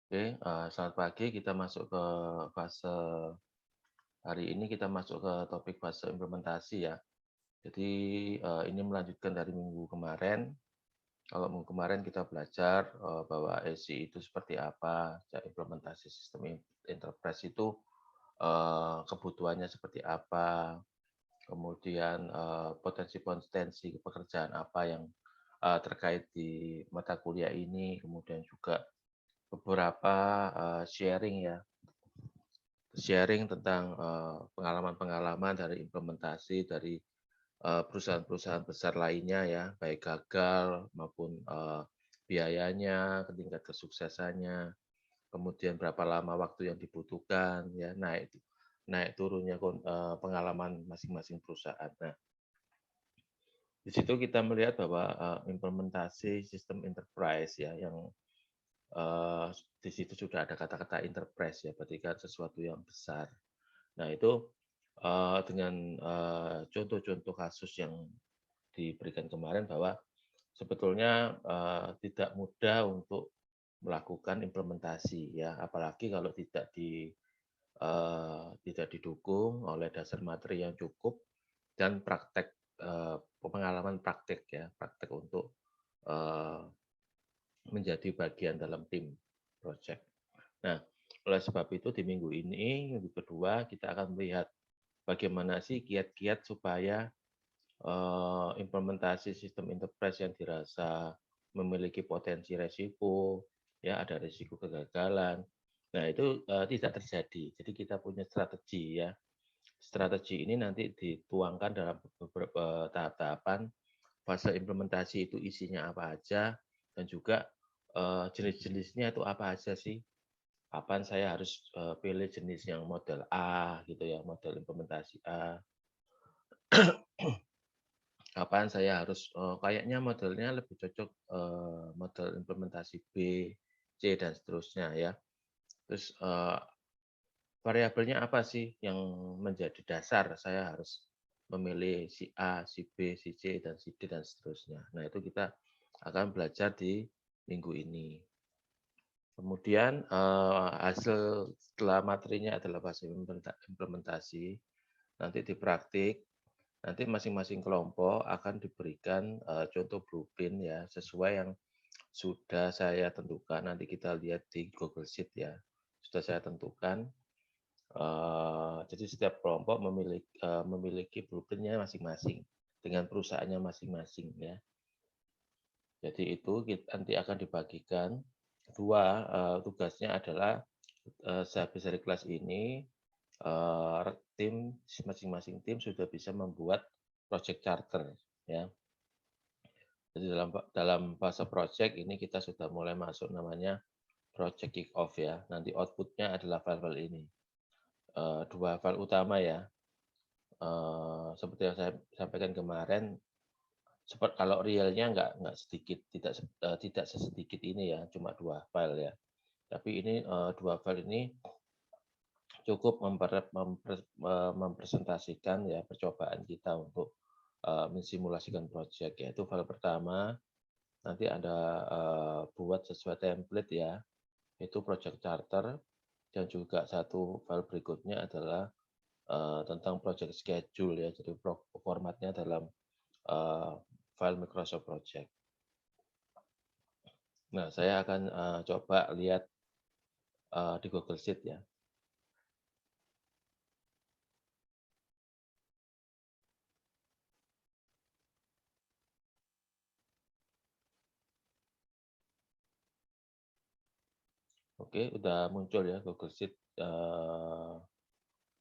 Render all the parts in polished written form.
Oke, selamat pagi. Kita masuk ke fase hari ini kita masuk ke topik fase implementasi ya. Jadi, ini melanjutkan dari minggu kemarin. Kalau minggu kemarin kita belajar, bahwa SI itu seperti apa, implementasi sistem enterprise itu, kebutuhannya seperti apa, kemudian, potensi-potensi pekerjaan apa yang, terkait di mata kuliah ini, kemudian juga beberapa, sharing ya. Sharing tentang, pengalaman-pengalaman dari implementasi dari, perusahaan-perusahaan besar lainnya ya, baik gagal maupun, biayanya, tingkat kesuksesannya, kemudian berapa lama waktu yang dibutuhkan ya, naik naik turunnya pengalaman masing-masing perusahaan. Nah, di situ kita melihat bahwa, implementasi sistem enterprise ya yang, eee, di situ sudah ada kata-kata enterprise ya, berarti kan sesuatu yang besar. Nah itu, dengan, contoh-contoh kasus yang diberikan kemarin bahwa sebetulnya, tidak mudah untuk melakukan implementasi ya, apalagi kalau tidak didukung oleh dasar materi yang cukup dan praktek, pengalaman praktek ya, praktek untuk, eee, menjadi bagian dalam tim project. Nah, oleh sebab itu di minggu ini, minggu kedua kita akan melihat bagaimana sih kiat-kiat supaya, implementasi sistem enterprise yang dirasa memiliki potensi resiko, ya ada risiko kegagalan. Nah itu, tidak terjadi. Jadi kita punya strategi ya. Strategi ini nanti dituangkan dalam beberapa tahap-tahapan, fase implementasi itu isinya apa aja, dan juga, jenis-jenisnya itu apa aja sih. Kapan saya harus, pilih jenis yang model A gitu ya, model implementasi A. Kapan saya harus, kayaknya modelnya lebih cocok, model implementasi B, C, dan seterusnya ya. Terus, variabelnya apa sih yang menjadi dasar saya harus memilih si A, si B, si C, dan si D, dan seterusnya. Nah, itu kita akan belajar di minggu ini. Kemudian, hasil setelah materinya adalah fase implementasi, nanti di praktik, nanti masing-masing kelompok akan diberikan, contoh blueprint ya, sesuai yang sudah saya tentukan, nanti kita lihat di Google Sheet ya. Sudah saya tentukan, jadi setiap kelompok memiliki blueprint-nya masing-masing, dengan perusahaannya masing-masing ya. Jadi itu nanti akan dibagikan, 2 tugasnya adalah, sehabis dari kelas ini, tim masing-masing tim sudah bisa membuat project charter ya. Jadi dalam fase project ini kita sudah mulai masuk namanya project kick off ya. Nanti output-nya adalah file-file ini. 2 file utama ya, seperti yang saya sampaikan kemarin, kalau realnya nggak sedikit, tidak sesedikit ini ya, cuma 2 file ya. Tapi ini, 2 file ini cukup mempresentasikan ya percobaan kita untuk, mensimulasikan project, yaitu file pertama nanti ada, buat sesuai template ya, itu project charter, dan juga satu file berikutnya adalah, tentang project schedule ya, jadi formatnya dalam, eee, file Microsoft Project. Nah, saya akan, coba lihat, di Google Sheet ya. Oke, udah muncul ya Google Sheet,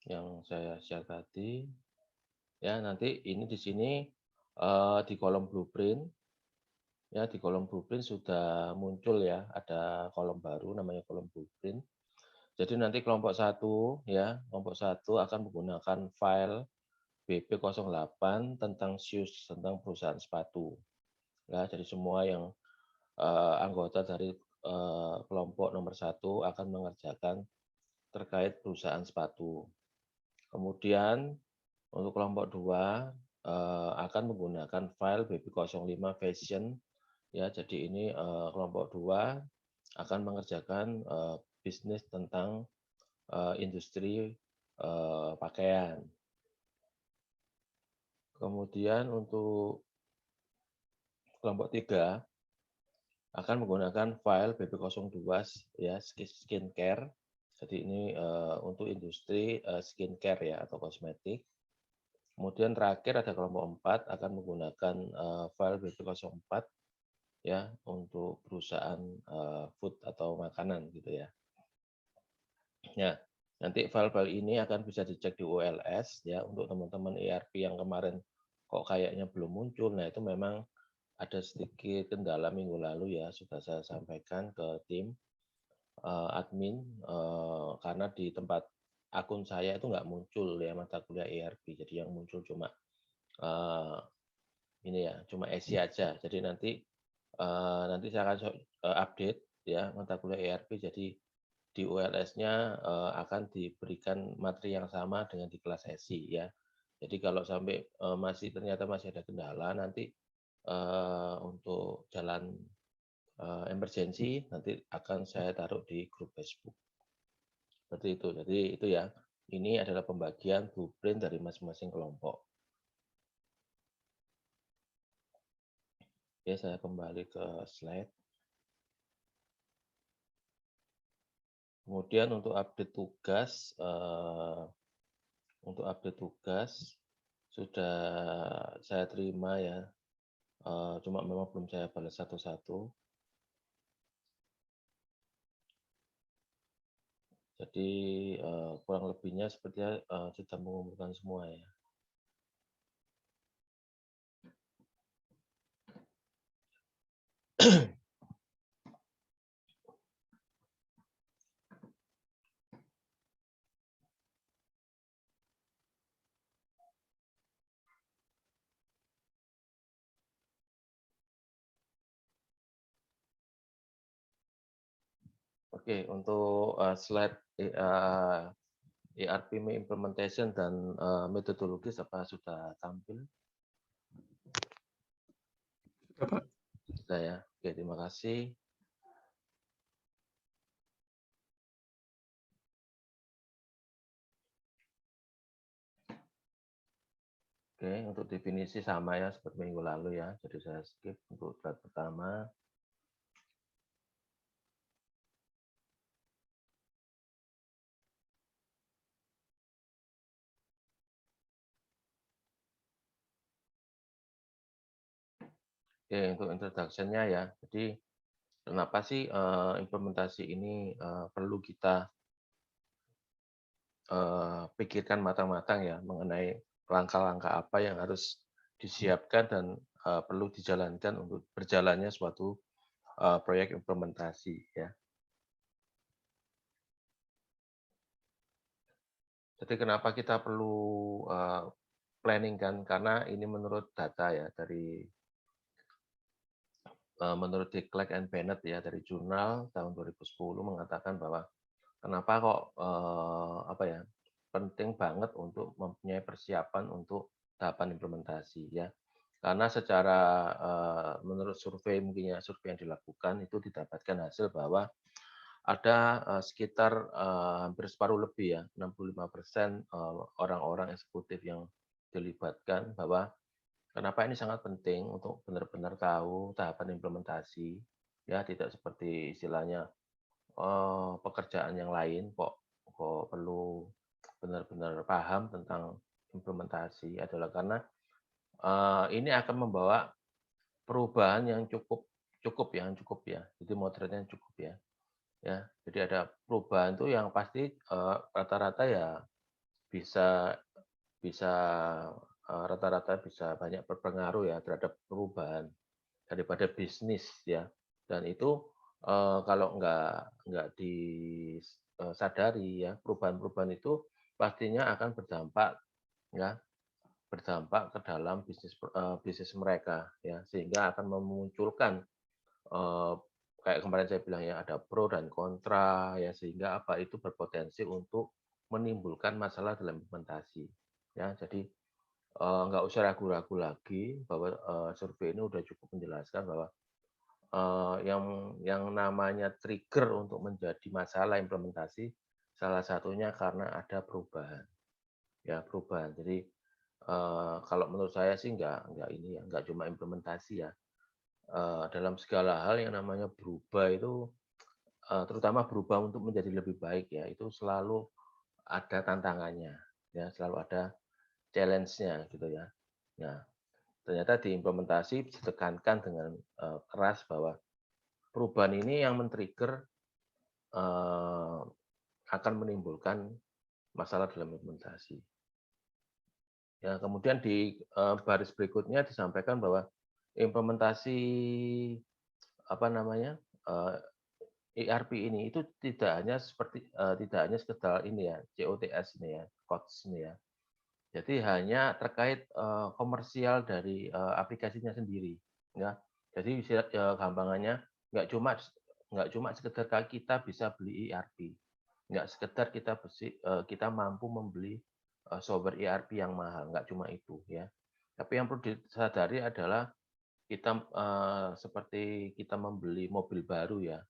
yang saya share tadi. Ya, nanti ini di sini, di kolom blueprint, ya di kolom blueprint sudah muncul ya, ada kolom baru namanya kolom blueprint. Jadi nanti kelompok satu akan menggunakan file BP08 tentang shoes, tentang perusahaan sepatu. Ya, jadi semua yang, anggota dari, kelompok nomor satu akan mengerjakan terkait perusahaan sepatu. Kemudian untuk kelompok 2 akan menggunakan file BP05 version ya. Jadi ini, kelompok 2 akan mengerjakan bisnis tentang industri pakaian. Kemudian untuk kelompok 3 akan menggunakan file BB02 ya skincare. Jadi ini untuk industri skincare ya atau kosmetik. Kemudian terakhir ada kelompok 4 akan menggunakan file BB04 ya untuk perusahaan food atau makanan gitu ya. Ya, nanti file-file ini akan bisa dicek di ULS ya untuk teman-teman ERP yang kemarin kok kayaknya belum muncul. Nah, itu memang ada sedikit kendala minggu lalu ya, sudah saya sampaikan ke tim admin karena di tempat akun saya itu nggak muncul ya mata kuliah ERP. Jadi yang muncul cuma ini ya, cuma ESI aja. Jadi nanti saya akan update ya mata kuliah ERP. Jadi di ULS-nya akan diberikan materi yang sama dengan di kelas ESI ya. Jadi kalau sampai ternyata masih ada kendala, nanti untuk jalan emergency nanti akan saya taruh di grup Facebook. Seperti itu. Jadi itu ya. Ini adalah pembagian blueprint dari masing-masing kelompok. Oke, saya kembali ke slide. Kemudian untuk update tugas sudah saya terima ya. Cuma memang belum saya balas satu-satu. Jadi kurang lebihnya sepertinya sudah mengumpulkan semua ya. Oke, untuk slide ERP implementation dan metodologis apa sudah tampil? Sudah, Pak. Sudah ya. Oke, terima kasih. Oke, untuk definisi sama ya seperti minggu lalu ya. Jadi saya skip untuk slide pertama. Oke, untuk introduction-nya ya. Jadi kenapa sih implementasi ini perlu kita pikirkan matang-matang ya mengenai langkah-langkah apa yang harus disiapkan dan perlu dijalankan untuk berjalannya suatu proyek implementasi ya. Jadi kenapa kita perlu planning kan? Karena ini menurut data ya dari menurut Diclerk and Bennett ya dari jurnal tahun 2010 mengatakan bahwa kenapa kok apa ya penting banget untuk mempunyai persiapan untuk tahapan implementasi ya. Karena secara menurut survei mungkin ya survei yang dilakukan itu didapatkan hasil bahwa ada sekitar hampir separuh lebih ya 65% orang-orang eksekutif yang dilibatkan bahwa kenapa ini sangat penting untuk benar-benar tahu tahapan implementasi ya tidak seperti istilahnya pekerjaan yang lain kok perlu benar-benar paham tentang implementasi adalah karena ini akan membawa perubahan yang cukup ya. Jadi moderatnya cukup ya. Ya, jadi ada perubahan tuh yang pasti rata-rata ya bisa bisa rata-rata bisa banyak berpengaruh ya terhadap perubahan daripada bisnis ya. Dan itu kalau nggak disadari ya perubahan-perubahan itu pastinya akan berdampak ya berdampak ke dalam bisnis mereka ya sehingga akan memunculkan eh, kayak kemarin saya bilang ya ada pro dan kontra ya sehingga apa itu berpotensi untuk menimbulkan masalah dalam implementasi ya jadi nggak usah ragu-ragu lagi bahwa survei ini udah cukup menjelaskan bahwa yang namanya trigger untuk menjadi masalah implementasi, salah satunya karena ada perubahan, ya perubahan. Jadi, kalau menurut saya sih nggak ini ya, nggak cuma implementasi ya, dalam segala hal yang namanya berubah itu, terutama berubah untuk menjadi lebih baik ya, itu selalu ada tantangannya, ya selalu ada challenge-nya gitu ya. Nah, ternyata diimplementasi ditekankan dengan, keras bahwa perubahan ini yang men-trigger, eee, akan menimbulkan masalah dalam implementasi. Ya, kemudian di, baris berikutnya disampaikan bahwa implementasi, apa namanya, ERP ini itu tidak hanya sekedar ini ya, COTS ini ya, COTS ini ya. Jadi hanya terkait, komersial dari, aplikasinya sendiri, ya. Jadi gampangannya nggak cuma nggak cuma sekedar kita bisa beli ERP, nggak sekedar kita mampu membeli, software ERP yang mahal, nggak cuma itu, ya. Tapi yang perlu disadari adalah kita, seperti kita membeli mobil baru ya,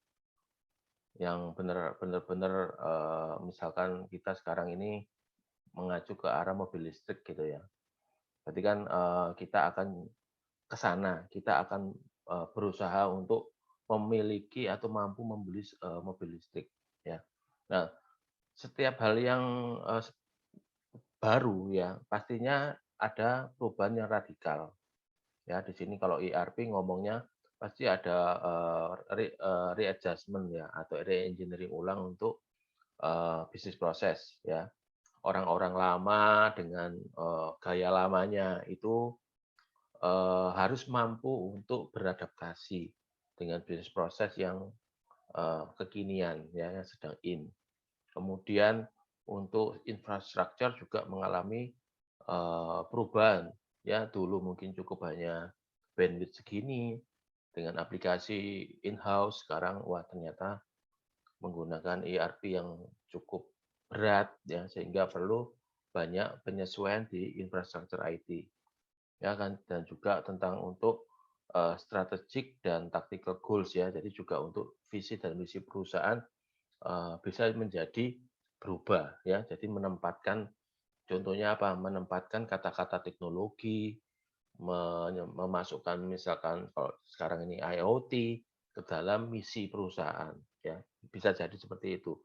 yang benar-benar, misalkan kita sekarang ini mengacu ke arah mobil listrik gitu ya. Berarti kan, kita akan ke sana, kita akan, berusaha untuk memiliki atau mampu membeli mobil listrik, ya. Nah, setiap hal yang, baru ya, pastinya ada perubahan yang radikal, ya. Di sini kalau ERP ngomongnya pasti ada, readjustment ya, atau re-engineering ulang untuk, bisnis proses ya. Orang-orang lama dengan, gaya lamanya itu harus mampu untuk beradaptasi dengan bisnis proses yang, kekinian ya, yang sedang in. Kemudian untuk infrastruktur juga mengalami, perubahan ya, dulu mungkin cukup hanya bandwidth segini, dengan aplikasi in-house, sekarang wah ternyata menggunakan ERP yang cukup berat ya, sehingga perlu banyak penyesuaian di infrastruktur IT. Ya kan, dan juga tentang untuk, strategic dan tactical goals ya. Jadi juga untuk visi dan misi perusahaan, bisa menjadi berubah ya. Jadi menempatkan contohnya apa, menempatkan kata-kata teknologi, memasukkan misalkan kalau sekarang ini IoT ke dalam misi perusahaan ya, bisa jadi seperti itu.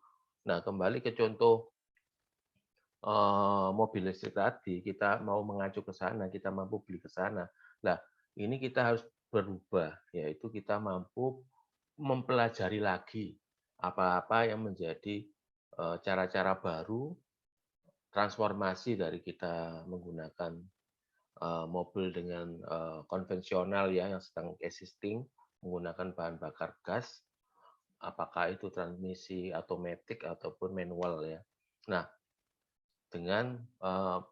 Nah, kembali ke contoh mobil listrik tadi, kita mau mengacu ke sana, kita mampu beli ke sana. Nah, ini kita harus berubah, yaitu kita mampu mempelajari lagi apa-apa yang menjadi, cara-cara baru, transformasi dari kita menggunakan, mobil dengan, konvensional ya, yang sedang existing, menggunakan bahan bakar gas, apakah itu transmisi otomatik ataupun manual ya. Nah, dengan,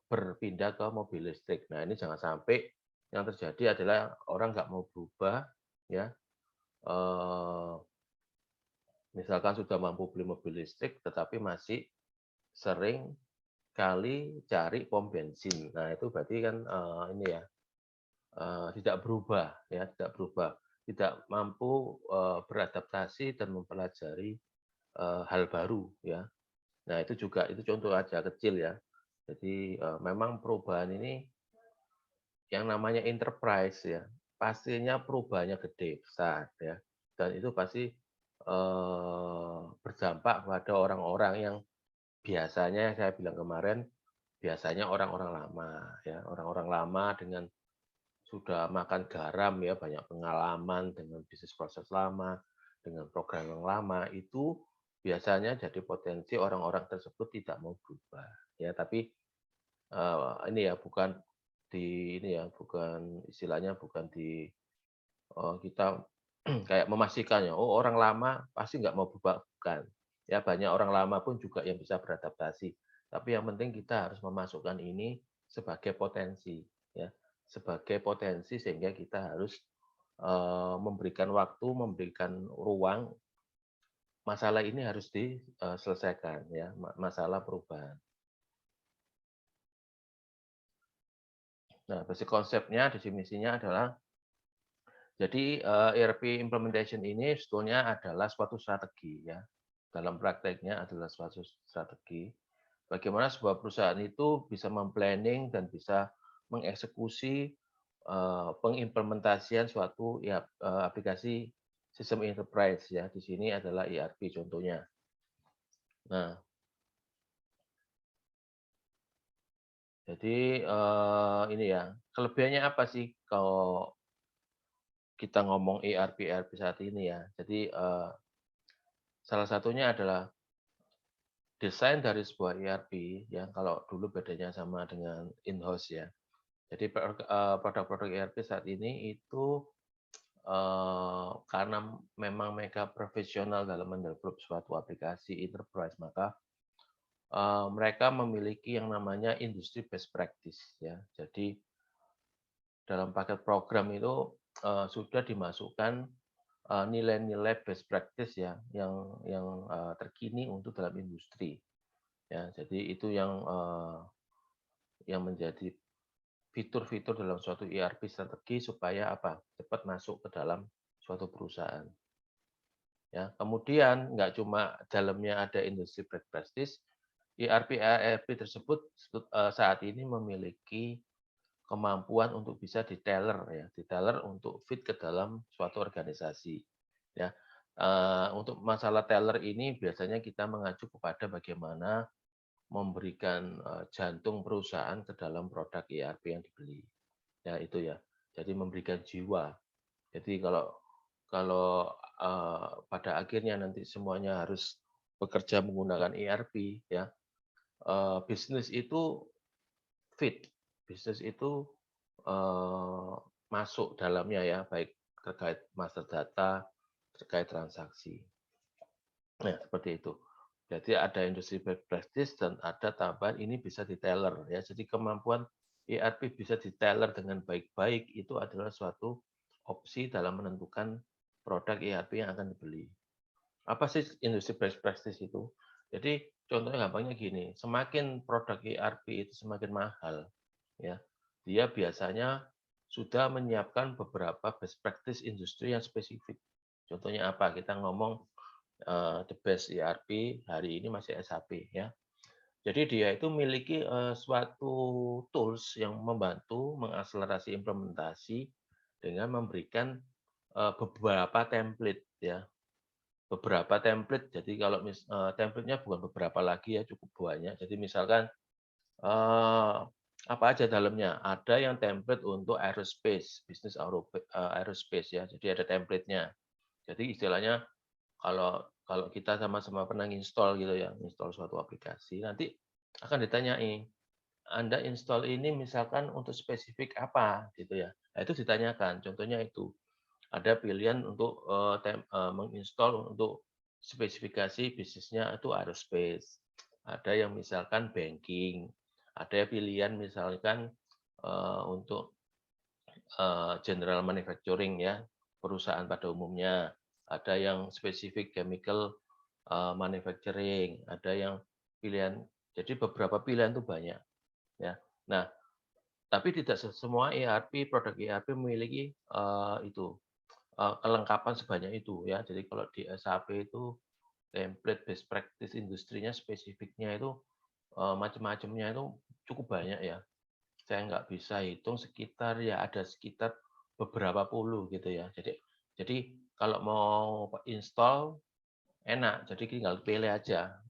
berpindah ke mobil listrik. Nah, ini jangan sampai yang terjadi adalah orang nggak mau berubah, ya, eee, misalkan sudah mampu beli mobil listrik, tetapi masih sering kali cari pom bensin. Nah, itu berarti kan, ini ya, tidak berubah ya, tidak berubah, tidak mampu, beradaptasi dan mempelajari, hal baru ya. Nah, itu contoh aja kecil ya. Jadi, memang perubahan ini yang namanya enterprise ya, pastinya perubahannya gede, besar ya, dan itu pasti, berdampak pada orang-orang yang biasanya saya bilang kemarin, biasanya orang-orang lama ya, orang-orang lama dengan sudah makan garam ya, banyak pengalaman dengan bisnis proses lama, dengan program yang lama, itu biasanya jadi potensi orang-orang tersebut tidak mau berubah ya. Tapi, ini ya bukan bukan istilahnya bukan kita kayak memastikan ya, oh orang lama pasti nggak mau berubah, bukan. Ya banyak orang lama pun juga yang bisa beradaptasi. Tapi yang penting kita harus memasukkan ini sebagai potensi, ya. Sebagai potensi sehingga kita harus, memberikan waktu, memberikan ruang, masalah ini harus diselesaikan ya, masalah perubahan. Nah, basic konsepnya, definisinya adalah Jadi ERP implementation ini sebetulnya adalah suatu strategi ya. Dalam prakteknya adalah suatu strategi. Bagaimana sebuah perusahaan itu bisa memplanning dan bisa mengeksekusi pengimplementasian suatu ya, aplikasi sistem enterprise ya. Di sini adalah ERP contohnya. Nah, jadi ini ya, kelebihannya apa sih kalau kita ngomong ERP saat ini ya. Jadi salah satunya adalah desain dari sebuah ERP ya, kalau dulu bedanya sama dengan in-house ya. Jadi produk-produk ERP saat ini itu karena memang mereka profesional dalam mendevelop suatu aplikasi enterprise, maka mereka memiliki yang namanya industry best practice ya. Jadi dalam paket program itu sudah dimasukkan nilai-nilai best practice ya yang terkini untuk dalam industri. Ya, jadi itu yang menjadi fitur-fitur dalam suatu ERP strategi supaya apa? Cepat masuk ke dalam suatu perusahaan. Ya, kemudian nggak cuma dalamnya ada industri best practice, ERP tersebut saat ini memiliki kemampuan untuk bisa di-tailor ya, di-tailor untuk fit ke dalam suatu organisasi. Ya, untuk masalah tailor ini biasanya kita mengacu kepada bagaimana memberikan jantung perusahaan ke dalam produk ERP yang dibeli. Ya itu ya. Jadi memberikan jiwa. Jadi kalau kalau pada akhirnya nanti semuanya harus bekerja menggunakan ERP ya, bisnis itu fit, bisnis itu masuk dalamnya ya, baik terkait master data, terkait transaksi. Nah, seperti itu. Jadi ada industri best practice dan ada tambahan ini bisa di-tailor ya. Jadi kemampuan ERP bisa di-tailor dengan baik-baik itu adalah suatu opsi dalam menentukan produk ERP yang akan dibeli. Apa sih industri best practice itu? Jadi contohnya gampangnya gini, semakin produk ERP itu semakin mahal, ya, dia biasanya sudah menyiapkan beberapa best practice industri yang spesifik. Contohnya apa? Kita ngomong the best ERP hari ini masih SAP ya. Jadi dia itu memiliki suatu tools yang membantu mengakselerasi implementasi dengan memberikan beberapa template ya. Beberapa template. Jadi kalau template-nya bukan beberapa lagi ya, cukup banyak. Jadi misalkan apa aja dalamnya? Ada yang template untuk aerospace, bisnis aerospace ya. Jadi ada template-nya. Jadi istilahnya kalau kalau kita sama-sama pernah install gitu ya, install suatu aplikasi, nanti akan ditanyai, Anda install ini misalkan untuk spesifik apa gitu ya. Nah, itu ditanyakan. Contohnya itu ada pilihan untuk menginstall untuk spesifikasi bisnisnya itu aerospace. Ada yang misalkan banking, ada pilihan misalkan untuk general manufacturing ya, perusahaan pada umumnya. Ada yang spesifik chemical manufacturing, ada yang pilihan. Jadi beberapa pilihan itu banyak ya. Nah, tapi tidak semua ERP, produk ERP memiliki itu kelengkapan sebanyak itu ya. Jadi kalau di SAP itu template best practice industrinya spesifiknya itu macam-macamnya itu cukup banyak ya. Saya nggak bisa hitung sekitar ya ada sekitar beberapa puluh gitu ya. Jadi kalau mau install enak, jadi tinggal pilih aja.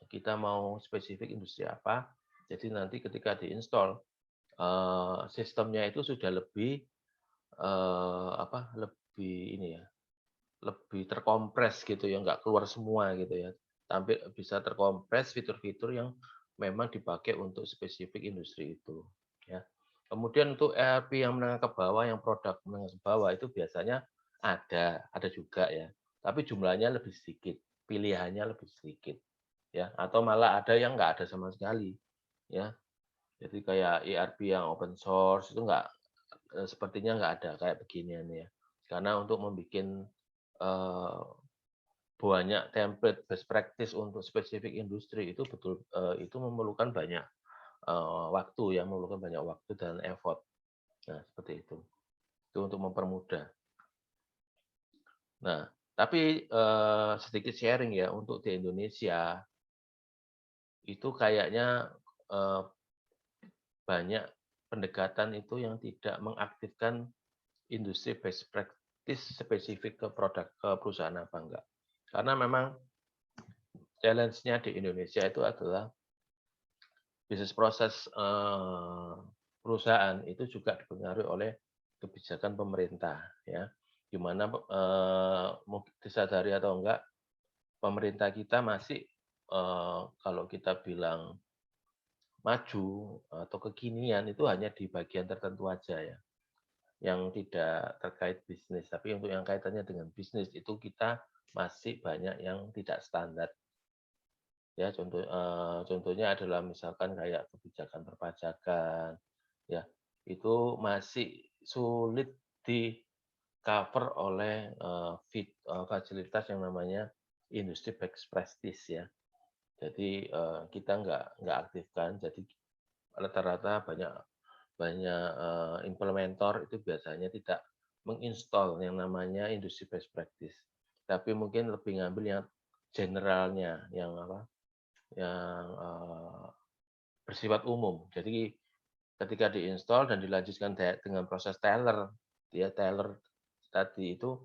Kita mau spesifik industri apa, jadi nanti ketika diinstal sistemnya itu sudah lebih lebih ini ya, lebih terkompres gitu ya, nggak keluar semua gitu ya. Tampil bisa terkompres fitur-fitur yang memang dipakai untuk spesifik industri itu, ya. Kemudian untuk ERP yang menengah ke bawah, yang produk menengah ke bawah itu biasanya ada juga ya, tapi jumlahnya lebih sedikit, pilihannya lebih sedikit, ya, atau malah ada yang nggak ada sama sekali, ya. Jadi kayak ERP yang open source itu nggak sepertinya nggak ada kayak beginian ya. Karena untuk membuat banyak template best practice untuk spesifik industri itu betul itu memerlukan banyak waktu ya, memerlukan banyak waktu dan effort. Nah, seperti itu. Itu untuk mempermudah. Nah, tapi, sedikit sharing ya, untuk di Indonesia, itu kayaknya, eee, banyak pendekatan itu yang tidak mengaktifkan industri best practice spesifik ke produk ke perusahaan apa enggak. Karena memang challenge-nya di Indonesia itu adalah bisnis proses, perusahaan itu juga dipengaruhi oleh kebijakan pemerintah ya, di mana, mungkin disadari atau enggak, pemerintah kita masih, kalau kita bilang maju atau kekinian itu hanya di bagian tertentu aja ya, yang tidak terkait bisnis. Tapi untuk yang kaitannya dengan bisnis itu kita masih banyak yang tidak standar. Ya contohnya adalah misalkan kayak kebijakan perpajakan, ya, itu masih sulit di-cover oleh, fasilitas yang namanya industri best practice ya. Jadi, kita nggak aktifkan, jadi rata-rata banyak banyak, implementor itu biasanya tidak menginstall yang namanya industri best practice, tapi mungkin lebih ngambil yang generalnya, yang apa, yang, bersifat umum. Jadi ketika diinstal dan dilanjutkan dengan proses Tailor, dia Tailor tadi itu,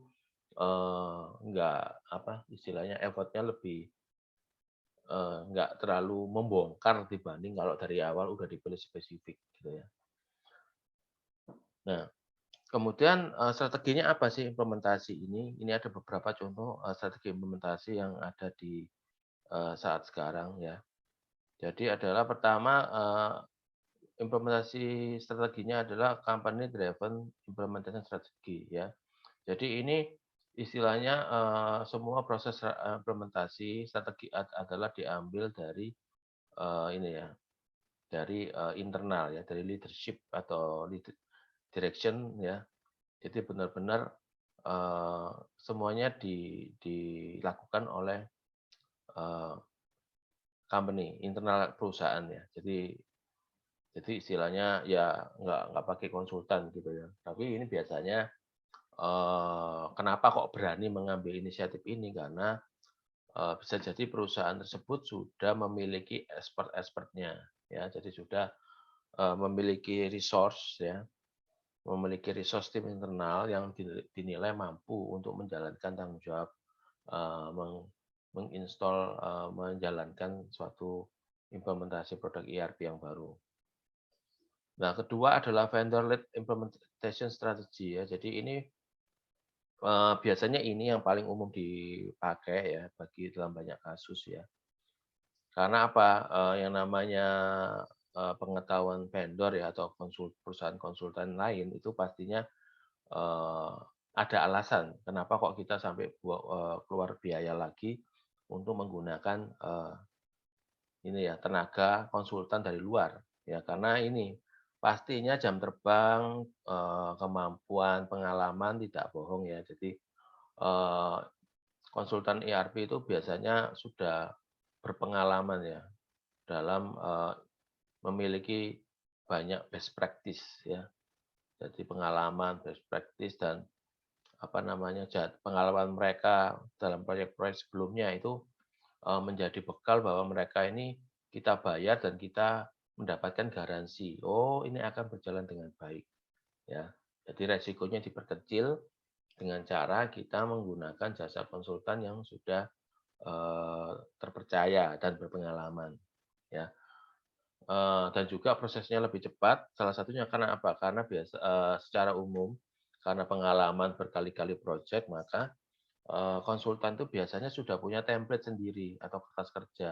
enggak apa, istilahnya effort-nya lebih, enggak terlalu membongkar dibanding kalau dari awal udah dipilih spesifik gitu ya. Nah, kemudian, strateginya apa sih implementasi ini? Ini ada beberapa contoh, strategi implementasi yang ada di, saat sekarang ya. Jadi adalah pertama, implementasi strateginya adalah company driven implementation strategi ya. Jadi ini istilahnya, semua proses implementasi strategi adalah diambil dari, ini ya, dari, internal ya, dari leadership atau direction ya. Jadi benar-benar, semuanya dilakukan oleh, eee, company, internal perusahaan ya. Jadi istilahnya ya nggak pakai konsultan gitu ya. Tapi ini biasanya, kenapa kok berani mengambil inisiatif ini, karena, bisa jadi perusahaan tersebut sudah memiliki expert-expert-nya ya. Jadi sudah, memiliki resource ya, memiliki resource tim internal yang dinilai mampu untuk menjalankan tanggung jawab, menginstall, menjalankan suatu implementasi produk ERP yang baru. Nah, kedua adalah vendor led implementation strategy ya. Jadi ini, biasanya ini yang paling umum dipakai ya bagi dalam banyak kasus ya. Karena apa, yang namanya, pengetahuan vendor ya atau perusahaan konsultan lain itu pastinya, eee, ada alasan kenapa kok kita sampai keluar biaya lagi untuk menggunakan, ini ya, tenaga konsultan dari luar, ya karena ini, pastinya jam terbang, kemampuan, pengalaman tidak bohong ya. Jadi, eee, konsultan ERP itu biasanya sudah berpengalaman ya dalam, memiliki banyak best practice ya. Jadi pengalaman, best practice dan apa namanya, pengalaman mereka dalam proyek-proyek sebelumnya itu, menjadi bekal bahwa mereka ini kita bayar dan kita mendapatkan garansi, "Oh, ini akan berjalan dengan baik." Ya. Jadi resikonya diperkecil dengan cara kita menggunakan jasa konsultan yang sudah, terpercaya dan berpengalaman, ya. Dan juga prosesnya lebih cepat, salah satunya karena apa? Karena secara umum, karena pengalaman berkali-kali project, maka, konsultan itu biasanya sudah punya template sendiri atau kertas kerja.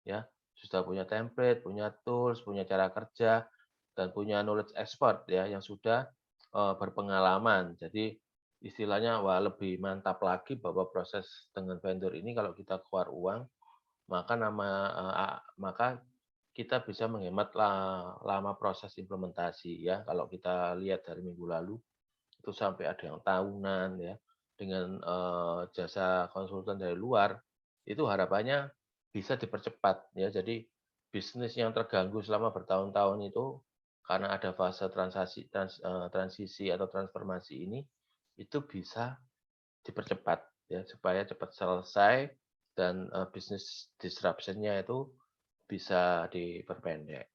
Ya, sudah punya template, punya tools, punya cara kerja, dan punya knowledge expert ya yang sudah, berpengalaman. Jadi istilahnya wah lebih mantap lagi bahwa proses dengan vendor ini kalau kita keluar uang, maka maka kita bisa menghemat lama proses implementasi ya. Kalau kita lihat dari minggu lalu, itu sampai ada yang tahunan ya, dengan, jasa konsultan dari luar, itu harapannya bisa dipercepat ya. Jadi bisnis yang terganggu selama bertahun-tahun itu, karena ada fase transisi atau transformasi ini, itu bisa dipercepat ya supaya cepat selesai dan bisnis disruption-nya itu bisa diperpendek.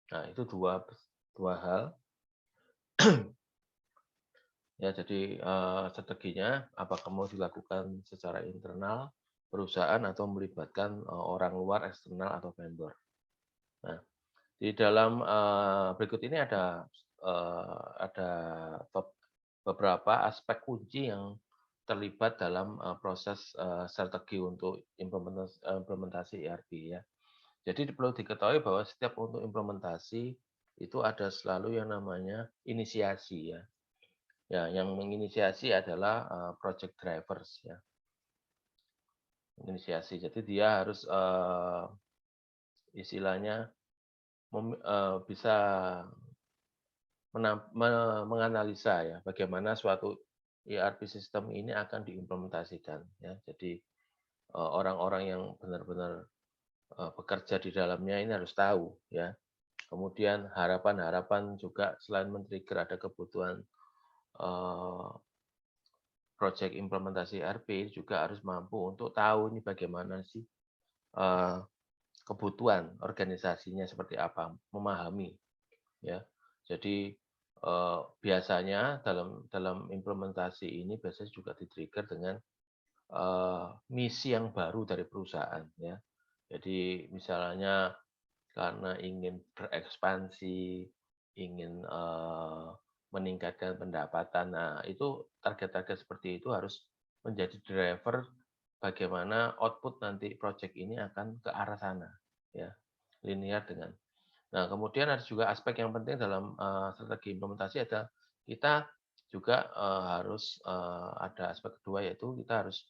Nah, itu dua hal. Ya, jadi strateginya apakah mau dilakukan secara internal perusahaan atau melibatkan orang luar eksternal atau vendor. Nah, di dalam berikut ini ada beberapa aspek kunci yang terlibat dalam proses strategi untuk implementasi ERP ya. Jadi perlu diketahui bahwa setiap untuk implementasi itu ada selalu yang namanya inisiasi ya. Ya, yang menginisiasi adalah project drivers ya. Inisiasi. Jadi dia harus istilahnya bisa menganalisa ya bagaimana suatu ERP sistem ini akan diimplementasikan ya. Jadi orang-orang yang benar-benar bekerja di dalamnya ini harus tahu ya. Kemudian harapan-harapan juga selain men-trigger ada kebutuhan project implementasi ERP juga harus mampu untuk tahu ini bagaimana sih kebutuhan organisasinya seperti apa, memahami ya. Jadi biasanya dalam implementasi ini biasanya juga di-trigger dengan misi yang baru dari perusahaan ya. Jadi misalnya karena ingin berekspansi, ingin meningkatkan pendapatan. Nah, itu target-target seperti itu harus menjadi driver bagaimana output nanti project ini akan ke arah sana ya, linear dengan. Nah, kemudian ada juga aspek yang penting dalam strategi implementasi ada kita juga harus ada aspek kedua yaitu kita harus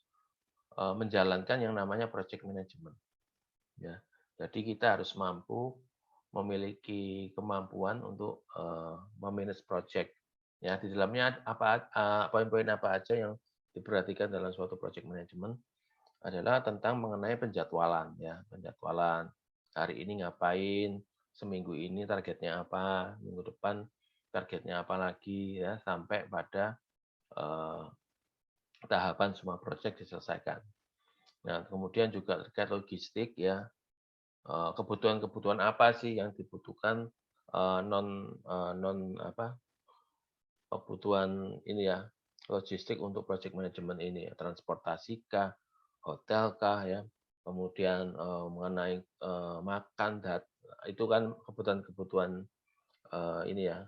menjalankan yang namanya project management ya. Jadi kita harus mampu memiliki kemampuan untuk memanage project. Ya, di dalamnya poin-poin apa aja yang diperhatikan dalam suatu project management adalah tentang mengenai penjadwalan ya, penjadwalan. Hari ini ngapain, seminggu ini targetnya apa, minggu depan targetnya apa lagi ya, sampai pada tahapan semua project diselesaikan. Nah, kemudian juga terkait logistik ya, kebutuhan-kebutuhan apa sih yang dibutuhkan non apa kebutuhan ini ya logistik untuk project management ini ya transportasi kah, hotel kah ya, kemudian mengenai makan itu kan kebutuhan-kebutuhan ini ya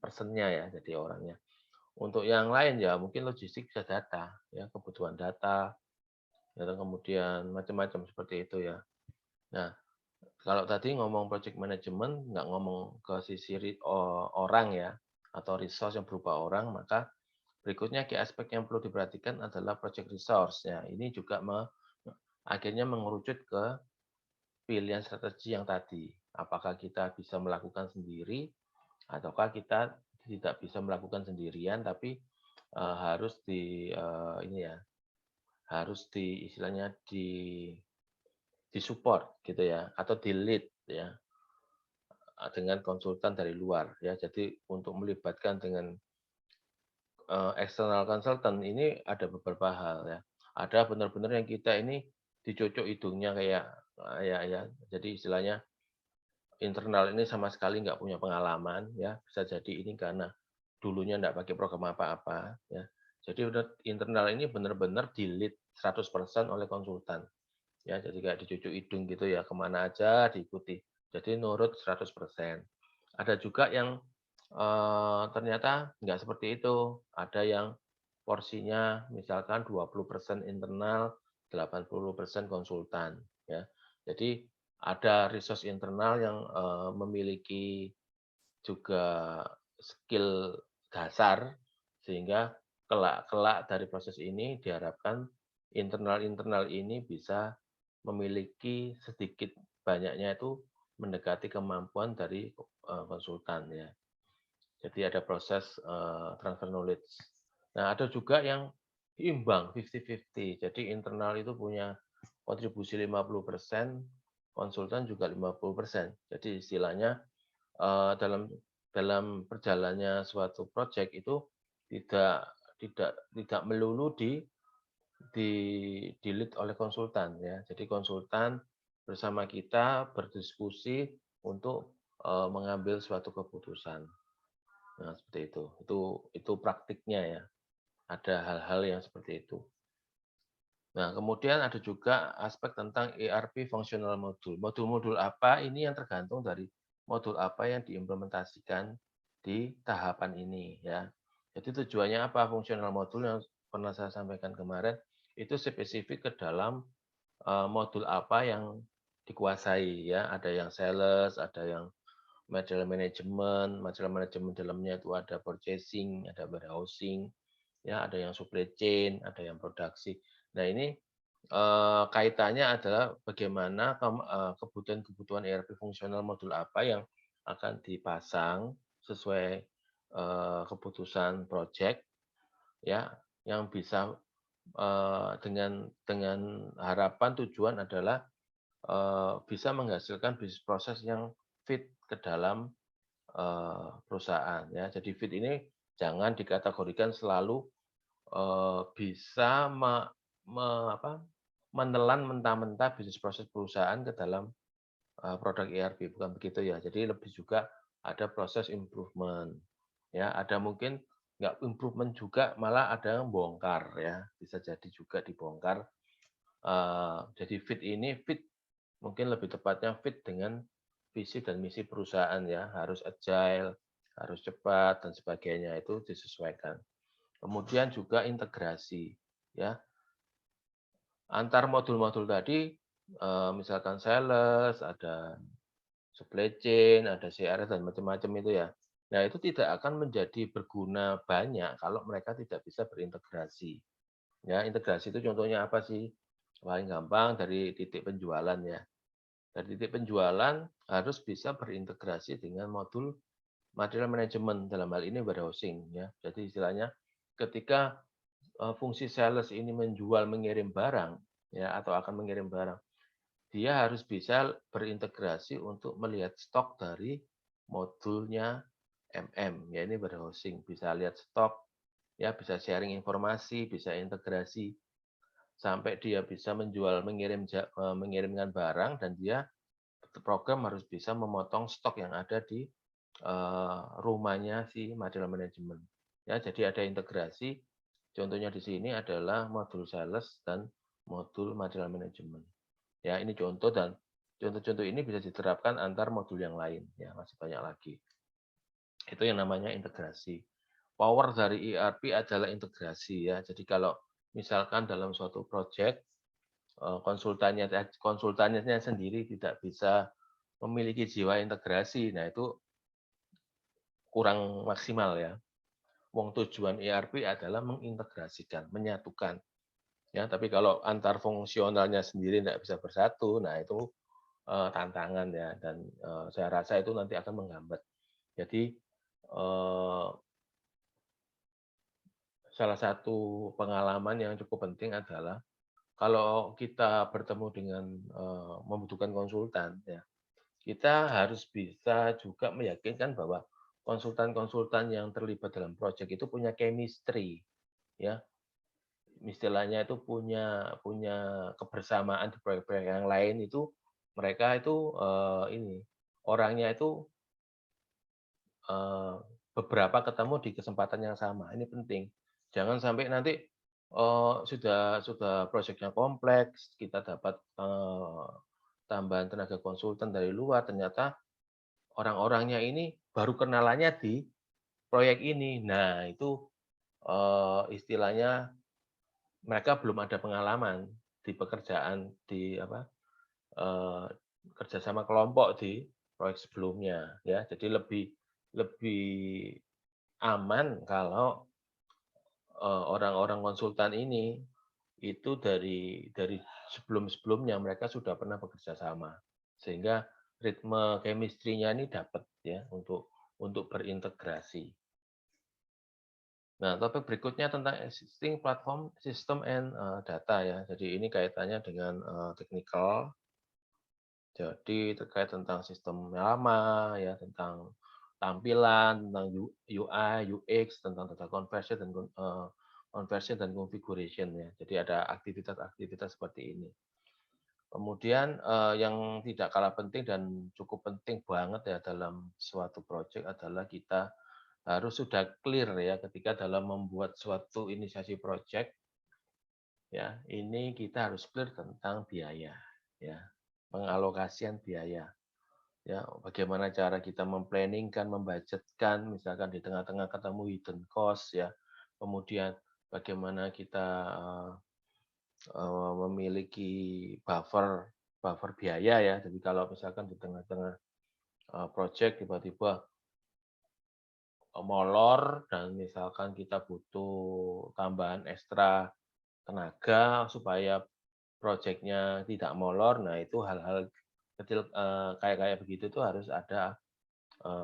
personnya ya jadi orangnya. Untuk yang lain ya mungkin logistik bisa data ya kebutuhan data ya kemudian macam-macam seperti itu ya. Nah, kalau tadi ngomong project management, nggak ngomong ke sisi orang ya, atau resource yang berupa orang, maka berikutnya key aspek yang perlu diperhatikan adalah project resource. Ya, ini juga akhirnya mengerucut ke pilihan strategi yang tadi. Apakah kita bisa melakukan sendiri, ataukah kita tidak bisa melakukan sendirian, tapi harus ini ya, harus istilahnya support gitu ya, atau di lead ya dengan konsultan dari luar ya. Jadi untuk melibatkan dengan external consultant ini ada beberapa hal ya. Ada benar-benar yang kita ini dicocok hidungnya kayak ya. Jadi istilahnya internal ini sama sekali nggak punya pengalaman ya. Bisa jadi ini karena dulunya nggak pakai program apa-apa ya. Jadi udah internal ini benar-benar di-lead 100% oleh konsultan. Ya, jadi kayak dicucuk hidung gitu ya, kemana aja diikuti. Jadi nurut 100%. Ada juga yang ternyata nggak seperti itu. Ada yang porsinya misalkan 20% internal, 80% konsultan. Ya. Jadi ada resource internal yang memiliki juga skill dasar sehingga kelak-kelak dari proses ini diharapkan internal-internal ini bisa memiliki sedikit banyaknya itu mendekati kemampuan dari konsultan ya. Jadi ada proses transfer knowledge. Nah, ada juga yang imbang 50-50. Jadi internal itu punya kontribusi 50%, konsultan juga 50%. Jadi istilahnya dalam dalam berjalannya suatu proyek itu tidak melulu di-lead oleh konsultan ya. Jadi konsultan bersama kita berdiskusi untuk mengambil suatu keputusan. Nah, seperti itu. Itu praktiknya ya. Ada hal-hal yang seperti itu. Nah, kemudian ada juga aspek tentang ERP functional module. Modul-modul apa ini yang tergantung dari modul apa yang diimplementasikan di tahapan ini ya. Jadi tujuannya apa functional modul yang pernah saya sampaikan kemarin itu spesifik ke dalam modul apa yang dikuasai ya. Ada yang sales, ada yang material management. Material management dalamnya itu ada purchasing, ada warehousing, ya ada yang supply chain, ada yang produksi. Nah ini kaitannya adalah bagaimana kebutuhan-kebutuhan ERP fungsional modul apa yang akan dipasang sesuai keputusan project ya yang bisa dengan harapan tujuan adalah bisa menghasilkan bisnis proses yang fit ke dalam perusahaan ya. Jadi fit ini jangan dikategorikan selalu bisa menelan mentah-mentah bisnis proses perusahaan ke dalam produk ERP, bukan begitu ya. Jadi lebih juga ada proses improvement, ya. Ada mungkin nggak improvement juga, malah ada yang bongkar ya, bisa jadi juga dibongkar. Jadi fit mungkin lebih tepatnya fit dengan visi dan misi perusahaan ya, harus agile, harus cepat dan sebagainya, itu disesuaikan. Kemudian juga integrasi ya. Antar modul-modul tadi misalkan sales, ada supply chain, ada CRS dan macam-macam itu ya. Nah, itu tidak akan menjadi berguna banyak kalau mereka tidak bisa berintegrasi. Ya, integrasi itu contohnya apa sih? Paling gampang dari titik penjualan ya. Dari titik penjualan harus bisa berintegrasi dengan modul material management dalam hal ini warehousing ya. Jadi istilahnya ketika fungsi sales ini menjual mengirim barang ya atau akan mengirim barang, dia harus bisa berintegrasi untuk melihat stok dari modulnya MM ya ini warehousing, bisa lihat stok ya, bisa sharing informasi, bisa integrasi sampai dia bisa mengirimkan barang dan dia program harus bisa memotong stok yang ada di rumahnya si material management. Ya, jadi ada integrasi. Contohnya di sini adalah modul sales dan modul material management. Ya, ini contoh dan contoh-contoh ini bisa diterapkan antar modul yang lain. Ya, masih banyak lagi. Itu yang namanya integrasi. Power dari ERP adalah integrasi ya. Jadi kalau misalkan dalam suatu project konsultannya sendiri tidak bisa memiliki jiwa integrasi, nah itu kurang maksimal ya. Wong tujuan ERP adalah mengintegrasikan, menyatukan. Ya, tapi kalau antar fungsionalnya sendiri tidak bisa bersatu, nah itu tantangan ya dan saya rasa itu nanti akan menghambat. Jadi salah satu pengalaman yang cukup penting adalah kalau kita bertemu dengan membutuhkan konsultan ya, kita harus bisa juga meyakinkan bahwa konsultan-konsultan yang terlibat dalam proyek itu punya chemistry ya. Istilahnya itu punya punya kebersamaan di proyek-proyek yang lain itu mereka itu ini orangnya itu eh, beberapa ketemu di kesempatan yang sama. Ini penting. Jangan sampai nanti sudah proyeknya kompleks, kita dapat tambahan tenaga konsultan dari luar, ternyata orang-orangnya ini baru kenalannya di proyek ini. Nah, itu istilahnya mereka belum ada pengalaman di pekerjaan di apa kerjasama kelompok di proyek sebelumnya ya. Jadi lebih lebih aman kalau orang-orang konsultan ini itu dari sebelum-sebelumnya mereka sudah pernah bekerja sama. Sehingga ritme chemistry-nya ini dapat ya untuk berintegrasi. Nah, topik berikutnya tentang existing platform system and data ya. Jadi ini kaitannya dengan technical. Jadi terkait tentang sistem lama ya, tentang tampilan, tentang UI, UX, tentang data conversion dan configuration ya. Jadi ada aktivitas-aktivitas seperti ini. Kemudian, yang tidak kalah penting dan cukup penting banget ya dalam suatu project adalah kita harus sudah clear ya ketika dalam membuat suatu inisiasi project, ya, ini kita harus clear tentang biaya, ya, pengalokasian biaya. Ya, bagaimana cara kita memplanningkan, membudgetkan, misalkan di tengah-tengah ketemu hidden cost ya. Kemudian bagaimana kita memiliki buffer buffer biaya ya. Jadi kalau misalkan di tengah-tengah project tiba-tiba molor dan misalkan kita butuh tambahan ekstra tenaga supaya projeknya tidak molor, nah itu hal-hal kecil kayak kayak begitu tuh harus ada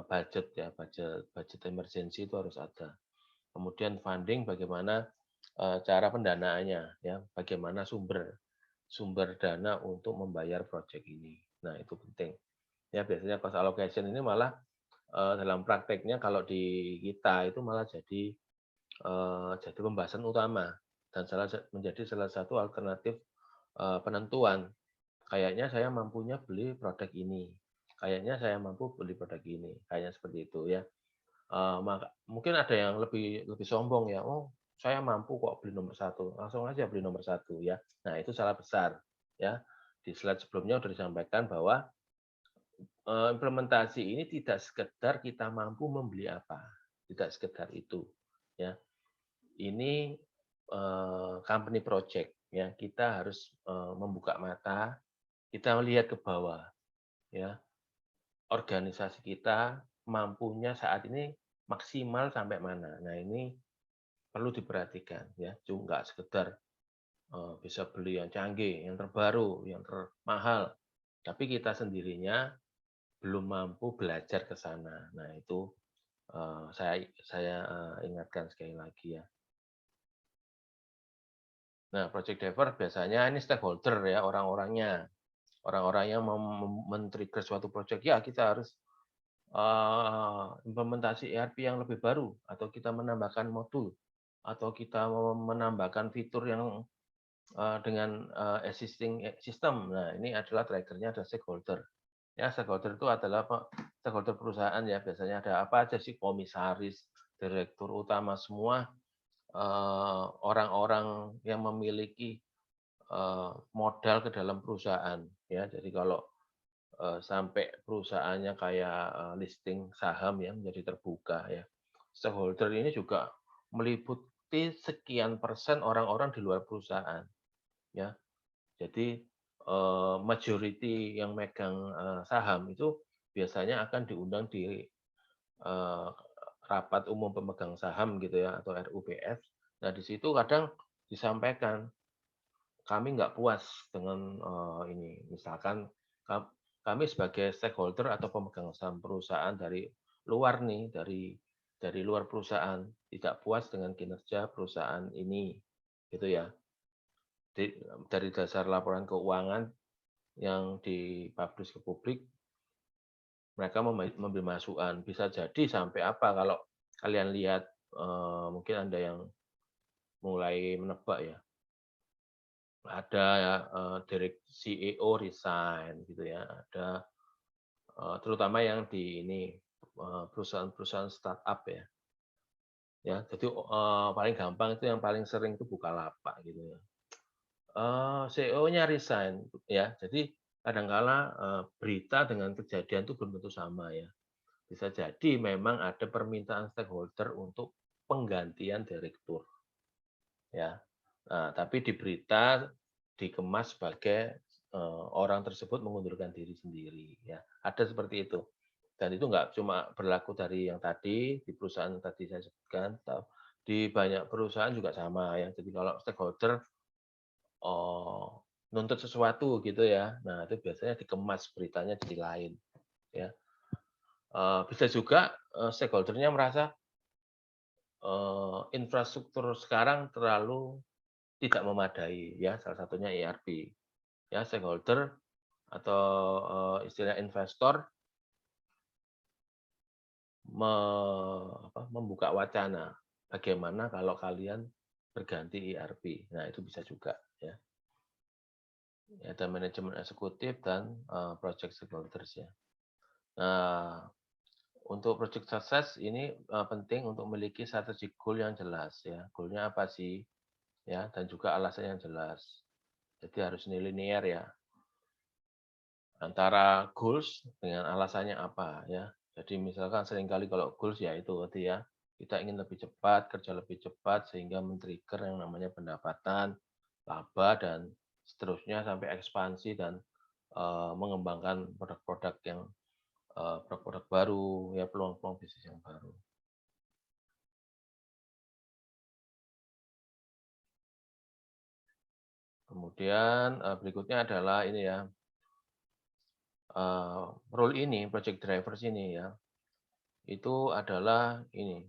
budget ya, budget budget emergency itu harus ada. Kemudian funding bagaimana, cara pendanaannya ya, bagaimana sumber sumber dana untuk membayar project ini. Nah itu penting. Ya biasanya cost allocation ini malah, dalam prakteknya kalau di kita itu malah jadi pembahasan utama dan menjadi salah satu alternatif, penentuan. Kayaknya saya mampunya beli produk ini, kayaknya saya mampu beli produk ini, kayaknya seperti itu ya. Mungkin ada yang lebih lebih sombong ya, "Oh, saya mampu kok beli nomor satu, langsung aja beli nomor satu ya. Nah, itu salah besar ya. Di slide sebelumnya sudah disampaikan bahwa, implementasi ini tidak sekedar kita mampu membeli apa, tidak sekedar itu ya. Ini, company project ya, kita harus, membuka mata, kita melihat ke bawah ya. Organisasi kita mampunya saat ini maksimal sampai mana. Nah, ini perlu diperhatikan ya, nggak sekedar, bisa beli yang canggih, yang terbaru, yang termahal, tapi kita sendirinya belum mampu belajar ke sana. Nah itu, saya, ingatkan sekali lagi ya. Nah, project diver biasanya ini stakeholder ya, orang-orangnya. Orang-orang yang men-trigger suatu project, ya kita harus, implementasi ERP yang lebih baru, atau kita menambahkan modul, atau kita menambahkan fitur yang dengan existing system. Nah, ini adalah trigger-nya ada stakeholder. Ya, stakeholder itu adalah stakeholder perusahaan ya, biasanya ada apa aja sih, komisaris, direktur utama, semua orang-orang yang memiliki modal ke dalam perusahaan ya. Jadi kalau sampai perusahaannya kayak listing saham ya menjadi terbuka ya. Stakeholder ini juga meliputi sekian persen orang-orang di luar perusahaan ya. Jadi majority yang megang saham itu biasanya akan diundang di eh, rapat umum pemegang saham gitu ya atau RUPS. Nah di situ kadang disampaikan kami nggak puas dengan ini. Misalkan kami sebagai stakeholder atau pemegang saham perusahaan dari luar nih, dari luar perusahaan tidak puas dengan kinerja perusahaan ini, gitu ya. Dari dasar laporan keuangan yang dipublish ke publik, mereka memberi masukan. Bisa jadi sampai apa kalau kalian lihat, mungkin Anda yang mulai menebak ya, ada ya, CEO resign gitu ya, ada, terutama yang di ini, perusahaan-perusahaan startup ya. Ya, jadi, paling gampang itu yang paling sering itu Bukalapak gitu ya. CEO-nya resign ya, jadi kadangkala, berita dengan kejadian itu belum tentu sama ya. Bisa jadi memang ada permintaan stakeholder untuk penggantian direktur, ya. Nah, tapi di berita dikemas sebagai, orang tersebut mengundurkan diri sendiri, ya. Ada seperti itu. Dan itu nggak cuma berlaku dari yang tadi, di perusahaan yang tadi saya sebutkan, di banyak perusahaan juga sama ya. Jadi kalau stakeholder, nuntut sesuatu gitu ya, nah itu biasanya dikemas beritanya jadi lain, ya. Bisa juga, stakeholder-nya merasa, infrastruktur sekarang terlalu tidak memadai ya, salah satunya ERP. Ya, stakeholder atau istilah investor membuka wacana, bagaimana kalau kalian berganti ERP. Nah, itu bisa juga ya. Ada manajemen eksekutif dan project stakeholders ya. Nah, untuk project success ini penting untuk memiliki strategic goal yang jelas ya. Goalnya apa sih? Ya, dan juga alasan yang jelas. Jadi harus linear ya. Antara goals dengan alasannya apa ya. Jadi misalkan seringkali kalau goals ya itu tadi ya, kita ingin lebih cepat, kerja lebih cepat sehingga men-trigger yang namanya pendapatan, laba dan seterusnya sampai ekspansi dan mengembangkan produk-produk yang produk-produk baru ya, peluang-peluang bisnis yang baru. Kemudian berikutnya adalah ini ya, role ini, project drivers ini ya, itu adalah ini,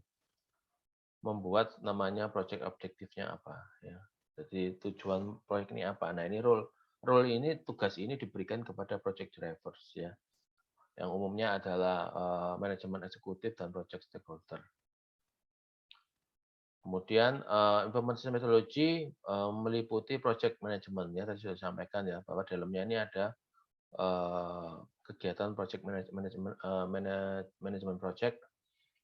membuat namanya project objektifnya apa ya. Jadi tujuan proyek ini apa. Nah ini role ini, tugas ini diberikan kepada project drivers ya, yang umumnya adalah manajemen eksekutif dan project stakeholder. Kemudian implementasi metodologi meliputi project management ya, tadi sudah disampaikan ya, bahwa dalamnya ini ada kegiatan project manajemen project.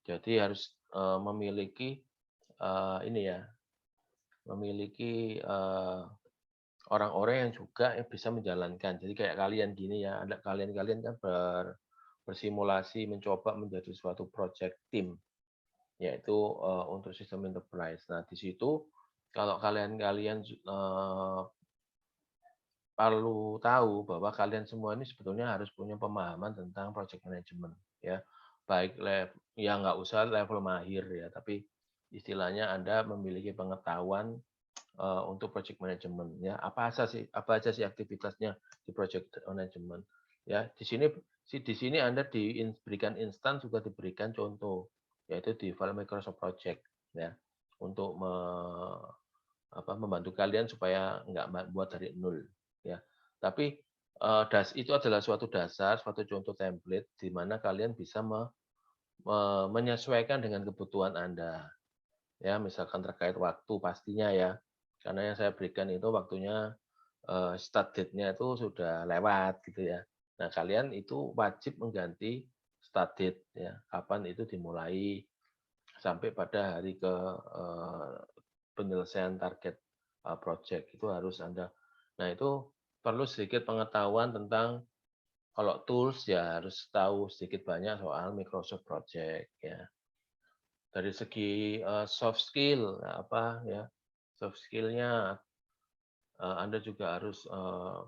Jadi harus memiliki ini ya, memiliki orang-orang yang juga bisa menjalankan. Jadi kayak kalian gini ya, ada kalian kan bersimulasi mencoba menjadi suatu project team, yaitu untuk sistem enterprise. Nah di situ kalau kalian perlu tahu bahwa kalian semua ini sebetulnya harus punya pemahaman tentang project management ya, baik ya nggak usah level mahir ya, tapi istilahnya Anda memiliki pengetahuan untuk project management ya, apa aja sih aktivitasnya di project management ya. Di sini Anda diberikan instan juga diberikan contoh, yaitu di file Microsoft Project ya, untuk membantu kalian supaya nggak buat dari nol ya. Tapi itu adalah suatu dasar, suatu contoh template di mana kalian bisa menyesuaikan dengan kebutuhan Anda. Ya, misalkan terkait waktu pastinya ya. Karena yang saya berikan itu waktunya start date-nya itu sudah lewat gitu ya. Nah, kalian itu wajib mengganti start date ya, kapan itu dimulai sampai pada hari penyelesaian target project itu harus Anda. Nah, itu perlu sedikit pengetahuan tentang kalau tools ya harus tahu sedikit banyak soal Microsoft Project ya. Dari segi soft skill apa ya, soft skill-nya Anda juga harus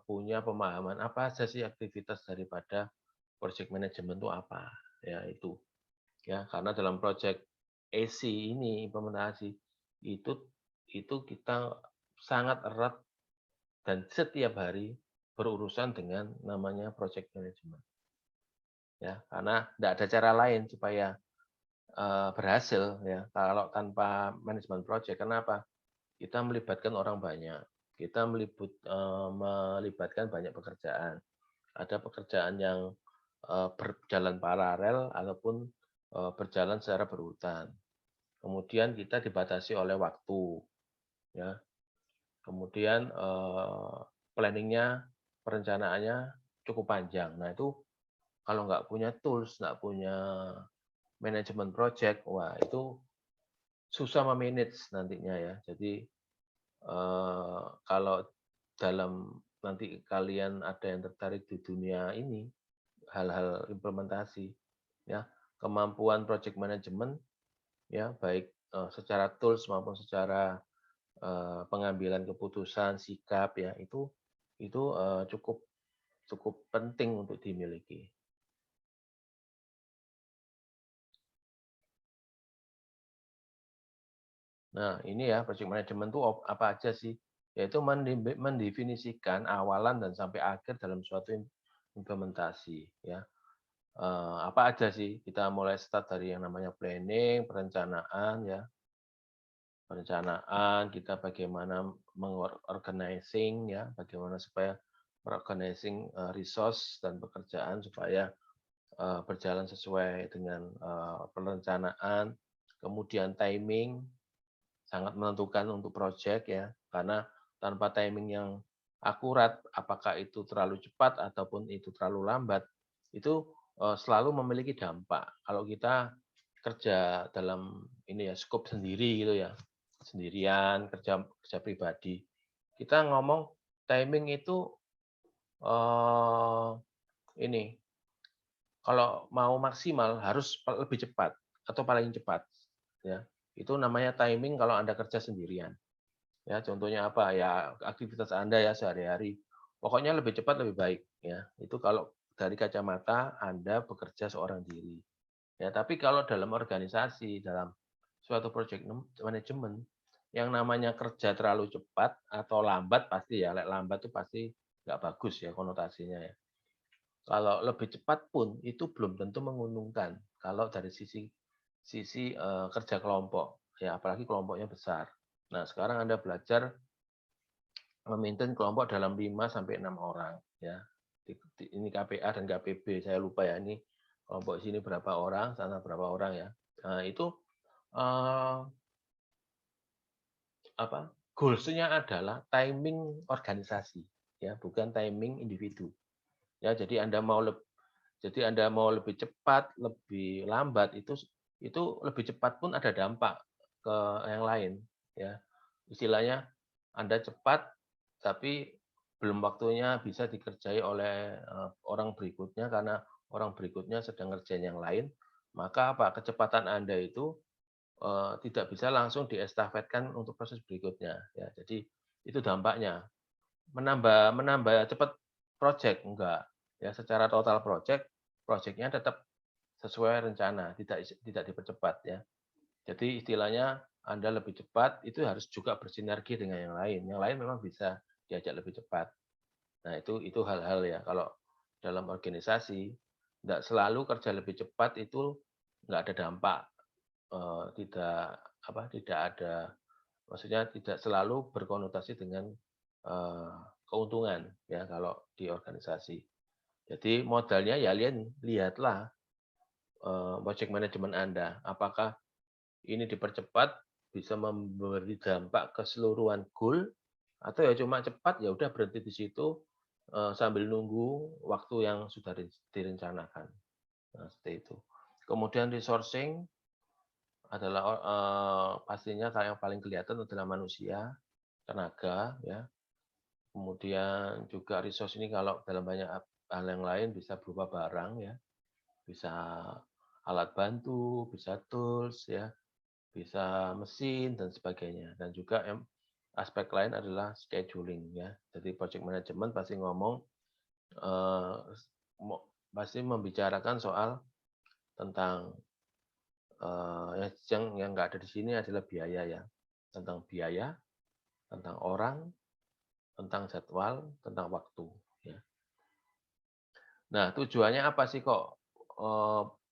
punya pemahaman apa saja sih aktivitas daripada project management itu apa ya itu ya, karena dalam project AC ini implementasi itu kita sangat erat dan setiap hari berurusan dengan namanya project management ya, karena tidak ada cara lain supaya berhasil ya kalau tanpa manajemen project. Kenapa? Kita melibatkan orang banyak, kita melibatkan banyak pekerjaan. Ada pekerjaan yang berjalan paralel ataupun berjalan secara berurutan. Kemudian kita dibatasi oleh waktu, ya. Kemudian planningnya, perencanaannya cukup panjang. Nah itu kalau nggak punya tools, nggak punya manajemen project, wah itu susah memanage nantinya ya. Jadi kalau dalam nanti kalian ada yang tertarik di dunia ini, hal-hal implementasi, ya kemampuan project management, ya baik secara tools maupun secara pengambilan keputusan, sikap, ya itu cukup cukup penting untuk dimiliki. Nah, ini ya project management itu apa aja sih? Yaitu mendefinisikan awalan dan sampai akhir dalam suatu implementasi. Ya, apa aja sih? Kita mulai start dari yang namanya planning, perencanaan, ya, perencanaan kita bagaimana mengorganizing, ya, bagaimana supaya organizing resource dan pekerjaan supaya berjalan sesuai dengan perencanaan, kemudian timing sangat menentukan untuk project ya, karena tanpa timing yang akurat, apakah itu terlalu cepat ataupun itu terlalu lambat, itu selalu memiliki dampak. Kalau kita kerja dalam ini ya skop sendiri gitu ya, sendirian kerja kerja pribadi, kita ngomong timing itu ini kalau mau maksimal harus lebih cepat atau paling cepat, ya. Itu namanya timing kalau Anda kerja sendirian. Ya, contohnya apa, ya aktivitas Anda ya sehari-hari, pokoknya lebih cepat lebih baik, ya. Itu kalau dari kacamata Anda bekerja seorang diri. Ya, tapi kalau dalam organisasi, dalam suatu project manajemen, yang namanya kerja terlalu cepat atau lambat pasti ya, lambat itu pasti nggak bagus ya konotasinya ya. Kalau lebih cepat pun itu belum tentu menguntungkan kalau dari sisi sisi, kerja kelompok, ya apalagi kelompoknya besar. Nah, sekarang Anda belajar memimpin kelompok dalam 5 sampai 6 orang ya. Ini KPA dan KPB, saya lupa ya ini kelompok sini berapa orang, sana berapa orang ya. Nah, itu, eee, goals-nya adalah timing organisasi ya, bukan timing individu. Ya, jadi Anda mau lebih cepat, lebih lambat, itu lebih cepat pun ada dampak ke yang lain, ya. Istilahnya Anda cepat, tapi belum waktunya bisa dikerjai oleh, orang berikutnya karena orang berikutnya sedang ngerjain yang lain, maka apa, kecepatan Anda itu, tidak bisa langsung diestafetkan untuk proses berikutnya, ya. Jadi itu dampaknya. Menambah menambah cepat project, enggak. Ya, secara total project-nya tetap sesuai rencana, tidak dipercepat ya. Jadi istilahnya Anda lebih cepat, itu harus juga bersinergi dengan yang lain. Yang lain memang bisa diajak lebih cepat. Nah, itu hal-hal ya, kalau dalam organisasi, enggak selalu kerja lebih cepat itu enggak ada dampak, tidak ada maksudnya tidak selalu berkonotasi dengan, keuntungan ya kalau di organisasi. Jadi modalnya ya lihatlah, project management Anda, apakah ini dipercepat bisa memberi dampak keseluruhan goal atau ya cuma cepat, ya udah berhenti di situ, sambil nunggu waktu yang sudah direncanakan. Nah, seperti itu. Kemudian resourcing adalah, pastinya yang paling kelihatan adalah manusia, tenaga ya. Kemudian juga resource ini kalau dalam banyak hal yang lain bisa berupa barang ya, bisa alat bantu, bisa tools ya, bisa mesin dan sebagainya. Dan juga aspek lain adalah scheduling ya. Jadi project management pasti ngomong, eee, pasti membicarakan soal tentang, yang nggak ada di sini adalah biaya ya. Tentang biaya, tentang orang, tentang jadwal, tentang waktu ya. Nah, tujuannya apa sih kok,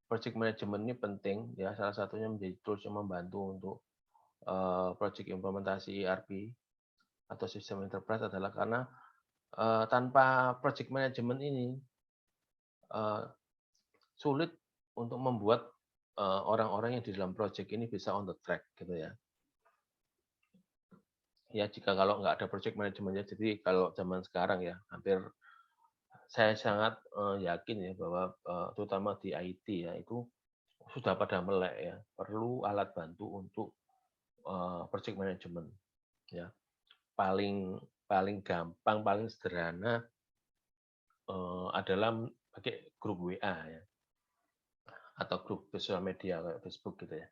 project management ini penting ya, salah satunya menjadi tools yang membantu untuk, project implementasi ERP atau sistem enterprise adalah karena, tanpa project management ini, eee, sulit untuk membuat, orang-orang yang di dalam project ini bisa on the track gitu ya. Ya jika kalau nggak ada project management-nya, jadi kalau zaman sekarang ya hampir saya sangat, yakin ya bahwa, terutama di IT ya, itu sudah pada melek ya, perlu alat bantu untuk, project management ya. Paling paling gampang, paling sederhana, adalah pakai grup WA ya, atau grup sosial media kayak Facebook gitu ya.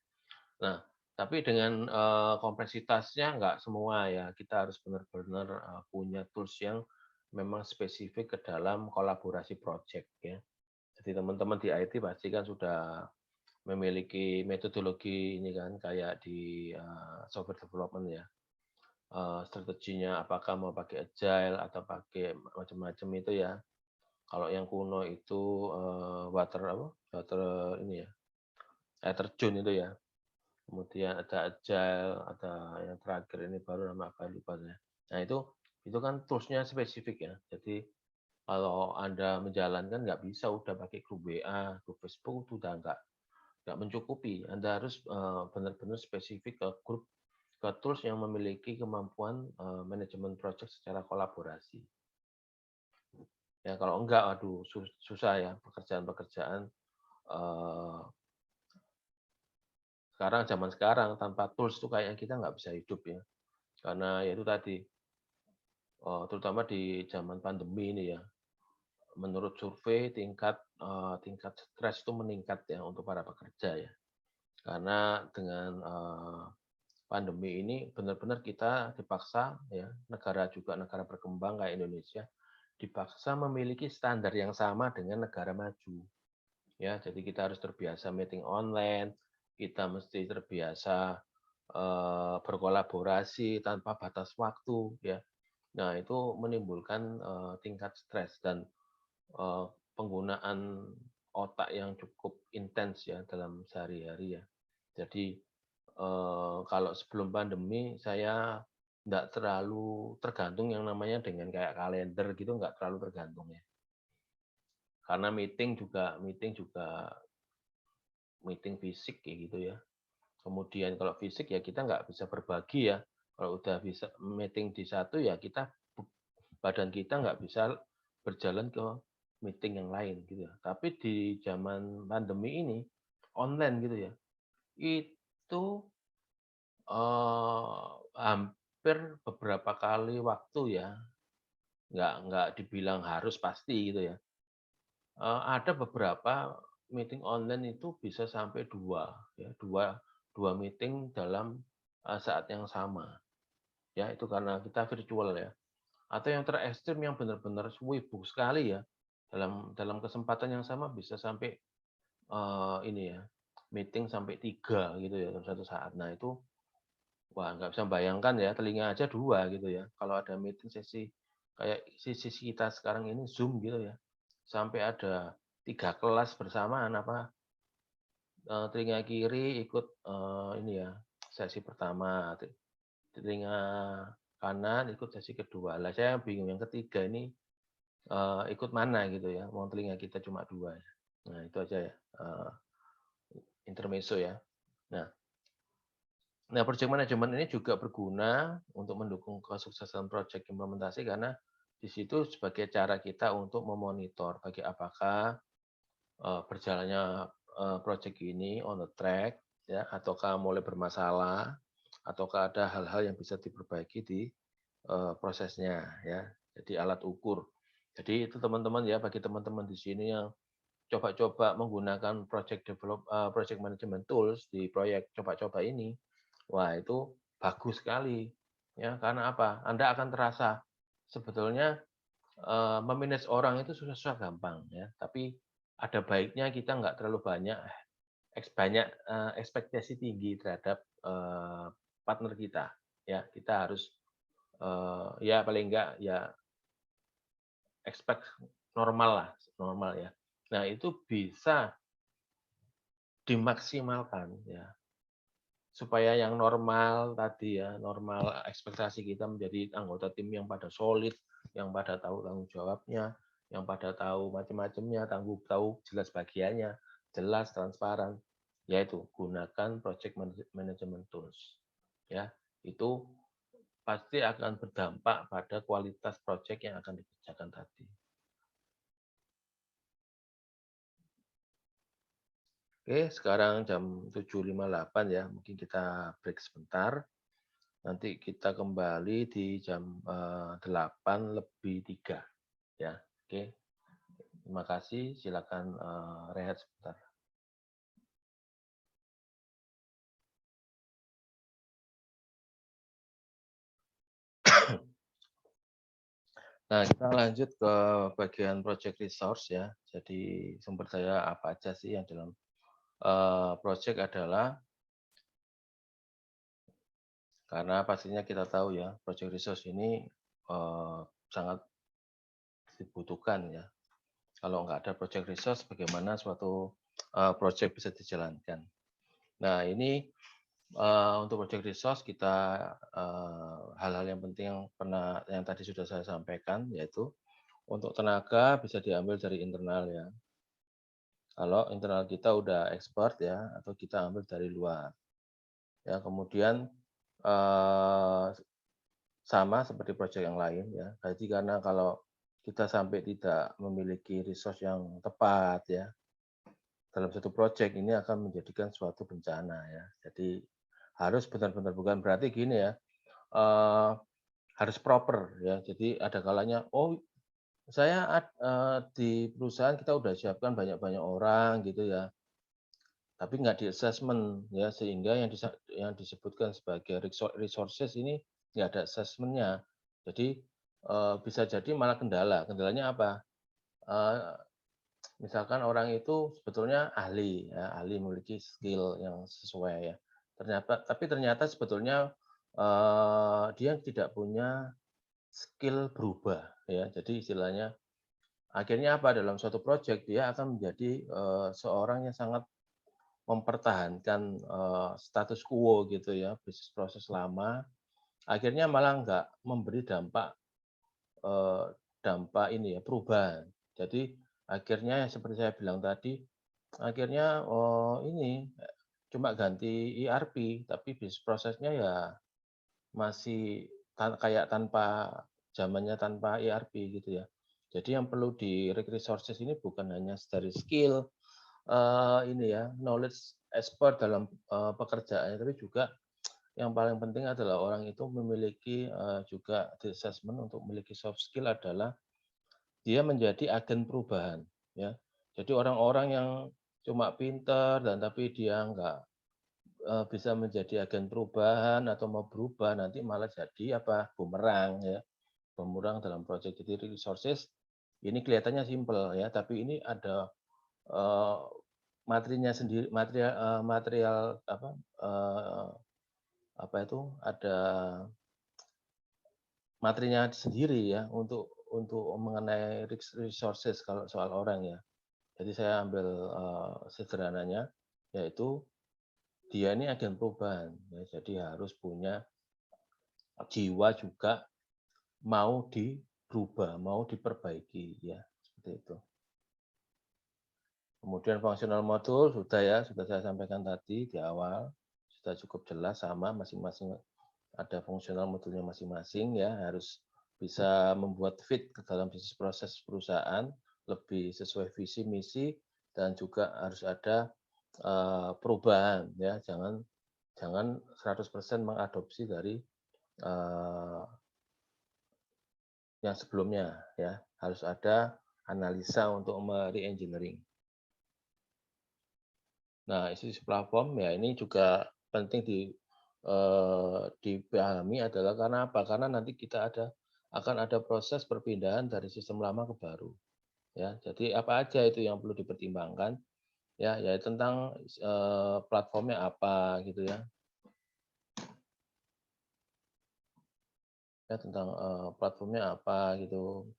Nah, tapi dengan, kompleksitasnya nggak semua ya, kita harus benar-benar, punya tools yang memang spesifik ke dalam kolaborasi project ya. Jadi teman-teman di IT pasti kan sudah memiliki metodologi ini kan, kayak di, software development ya, strateginya apakah mau pakai agile atau pakai macam-macam itu ya. Kalau yang kuno itu, water ini ya, air terjun itu ya. Kemudian ada agile, ada yang terakhir ini baru nama apa lupa saya. Nah itu kan tools-nya spesifik ya. Jadi Kalau Anda menjalankan nggak bisa udah pakai grup WA, grup Facebook itu udah nggak mencukupi. Anda harus benar-benar spesifik ke grup, ke tools yang memiliki kemampuan manajemen project secara kolaborasi. Ya kalau enggak, aduh susah ya pekerjaan-pekerjaan zaman sekarang tanpa tools itu kayaknya kita nggak bisa hidup ya. Karena ya itu tadi, terutama di zaman pandemi ini ya, menurut survei tingkat stres itu meningkat ya untuk para pekerja ya. Karena dengan pandemi ini benar-benar kita dipaksa ya, negara berkembang kayak Indonesia, dipaksa memiliki standar yang sama dengan negara maju. Ya, jadi kita harus terbiasa meeting online, kita mesti terbiasa berkolaborasi tanpa batas waktu ya. Nah, itu menimbulkan tingkat stres dan eee, penggunaan otak yang cukup intens ya dalam sehari-hari ya. Jadi, kalau sebelum pandemi saya nggak terlalu tergantung yang namanya dengan kayak kalender gitu, nggak terlalu tergantung ya. Karena meeting fisik kayak gitu ya. Kemudian kalau fisik ya kita nggak bisa berbagi ya. Kalau udah bisa meeting di satu ya badan kita nggak bisa berjalan ke meeting yang lain gitu ya. Tapi di zaman pandemi ini online gitu ya, itu hampir beberapa kali waktu ya, nggak dibilang harus pasti gitu ya. Ada beberapa meeting online itu bisa sampai 2 ya, 2 meeting dalam, saat yang sama, ya itu karena kita virtual ya. Atau yang terekstrem yang benar-benar sibuk sekali ya, dalam kesempatan yang sama bisa sampai, ini ya, meeting sampai 3 gitu ya dalam satu saat. Nah itu, wah nggak bisa bayangkan ya, telinga aja 2 gitu ya, kalau ada meeting sesi kayak sesi kita sekarang ini Zoom gitu ya, sampai ada 3 kelas bersamaan apa, telinga kiri ikut, ini ya, sesi pertama, telinga kanan ikut sesi kedua. Lah saya bingung yang ketiga ini, ikut mana gitu ya, wong telinga kita cuma 2 ya. Nah itu aja ya, intermezzo ya. Nah project management ini juga berguna untuk mendukung kesuksesan project implementasi karena di situ sebagai cara kita untuk memonitor apakah, berjalannya, project ini on the track ya, ataukah mulai bermasalah, ataukah ada hal-hal yang bisa diperbaiki di, prosesnya ya. Jadi alat ukur. Jadi itu teman-teman ya, bagi teman-teman di sini yang coba-coba menggunakan project management tools di proyek coba-coba ini, wah itu bagus sekali, ya karena apa? Anda akan terasa sebetulnya, me-manage orang itu susah-susah gampang ya, tapi ada baiknya kita nggak terlalu ekspektasi tinggi terhadap, partner kita, ya. Kita harus, ya paling enggak ya expect normal lah, normal ya. Nah itu bisa dimaksimalkan ya, supaya yang normal tadi ya, normal ekspektasi kita menjadi anggota tim yang pada solid, yang pada tahu tanggung jawabnya, yang pada tahu macam-macamnya, tahu jelas bagiannya, jelas, transparan. Yaitu gunakan project management tools. Ya, itu pasti akan berdampak pada kualitas project yang akan dikerjakan tadi. Oke, sekarang jam 7.58 ya, mungkin kita break sebentar. Nanti kita kembali di jam 8:03 ya. Oke, terima kasih. Silakan rehat sebentar. Nah, kita lanjut ke bagian project resource ya. Jadi sumber daya apa aja sih yang dalam project adalah, karena pastinya kita tahu ya, project resource ini sangat dibutuhkan ya. Kalau nggak ada project resource, bagaimana suatu project bisa dijalankan. Nah, ini untuk project resource kita hal-hal yang penting yang tadi sudah saya sampaikan, yaitu Untuk tenaga bisa diambil dari internal ya. Kalau internal kita udah expert ya, atau kita ambil dari luar. Ya, kemudian eh, sama seperti proyek yang lain ya. Jadi karena kalau kita sampai tidak memiliki resource yang tepat ya dalam satu proyek ini akan menjadikan suatu bencana ya. Jadi harus benar-benar, bukan berarti gini ya, eh, harus proper ya. Jadi ada kalanya, oh saya di perusahaan kita udah siapkan banyak-banyak orang gitu ya, tapi nggak di-assessment ya, sehingga yang disebutkan sebagai resources ini nggak ada assessment-nya. Jadi, bisa jadi malah kendala. Kendalanya apa? Eee, Misalkan orang itu sebetulnya ahli ya, ahli memiliki skill yang sesuai ya. Ternyata sebetulnya, dia tidak punya skill berubah ya. Jadi istilahnya akhirnya apa, dalam suatu project dia akan menjadi, seorang yang sangat mempertahankan, status quo gitu ya, bisnis proses lama, akhirnya malah nggak memberi dampak, eee, dampak ini ya, perubahan. Jadi akhirnya seperti saya bilang tadi, akhirnya, ini, cuma ganti ERP, tapi bisnis prosesnya ya masih kayak tanpa zamannya tanpa ERP gitu ya. Jadi yang perlu resources ini bukan hanya dari skill, ini ya, knowledge expert dalam, pekerjaannya, tapi juga yang paling penting adalah orang itu memiliki, juga di assessment untuk memiliki soft skill adalah dia menjadi agen perubahan, ya. Jadi orang-orang yang cuma pinter dan tapi dia nggak, bisa menjadi agen perubahan atau mau berubah, nanti malah jadi apa, bumerang ya, bumerang dalam proyek. Jadi resources ini kelihatannya simpel ya, tapi ini ada, eee, materinya sendiri, material apa, apa itu, ada materinya sendiri ya untuk mengenai resources kalau soal orang ya. Jadi saya ambil, sederhananya, yaitu dia ini agen perubahan ya, jadi harus punya jiwa juga mau dirubah, mau diperbaiki ya, seperti itu. Kemudian functional module sudah ya, sudah saya sampaikan tadi di awal, sudah cukup jelas sama masing-masing ada fungsional modulnya masing-masing ya, harus bisa membuat fit ke dalam bisnis proses perusahaan, lebih sesuai visi misi dan juga harus ada perubahan ya, jangan jangan 100% mengadopsi dari yang sebelumnya ya, harus ada analisa untuk re-engineering. Nah, isu-isu platform ya ini juga penting dipahami adalah karena apa? Karena nanti akan ada proses perpindahan dari sistem lama ke baru, ya. Jadi apa aja itu yang perlu dipertimbangkan, ya tentang, platformnya apa gitu ya. Ya tentang, platformnya apa gitu,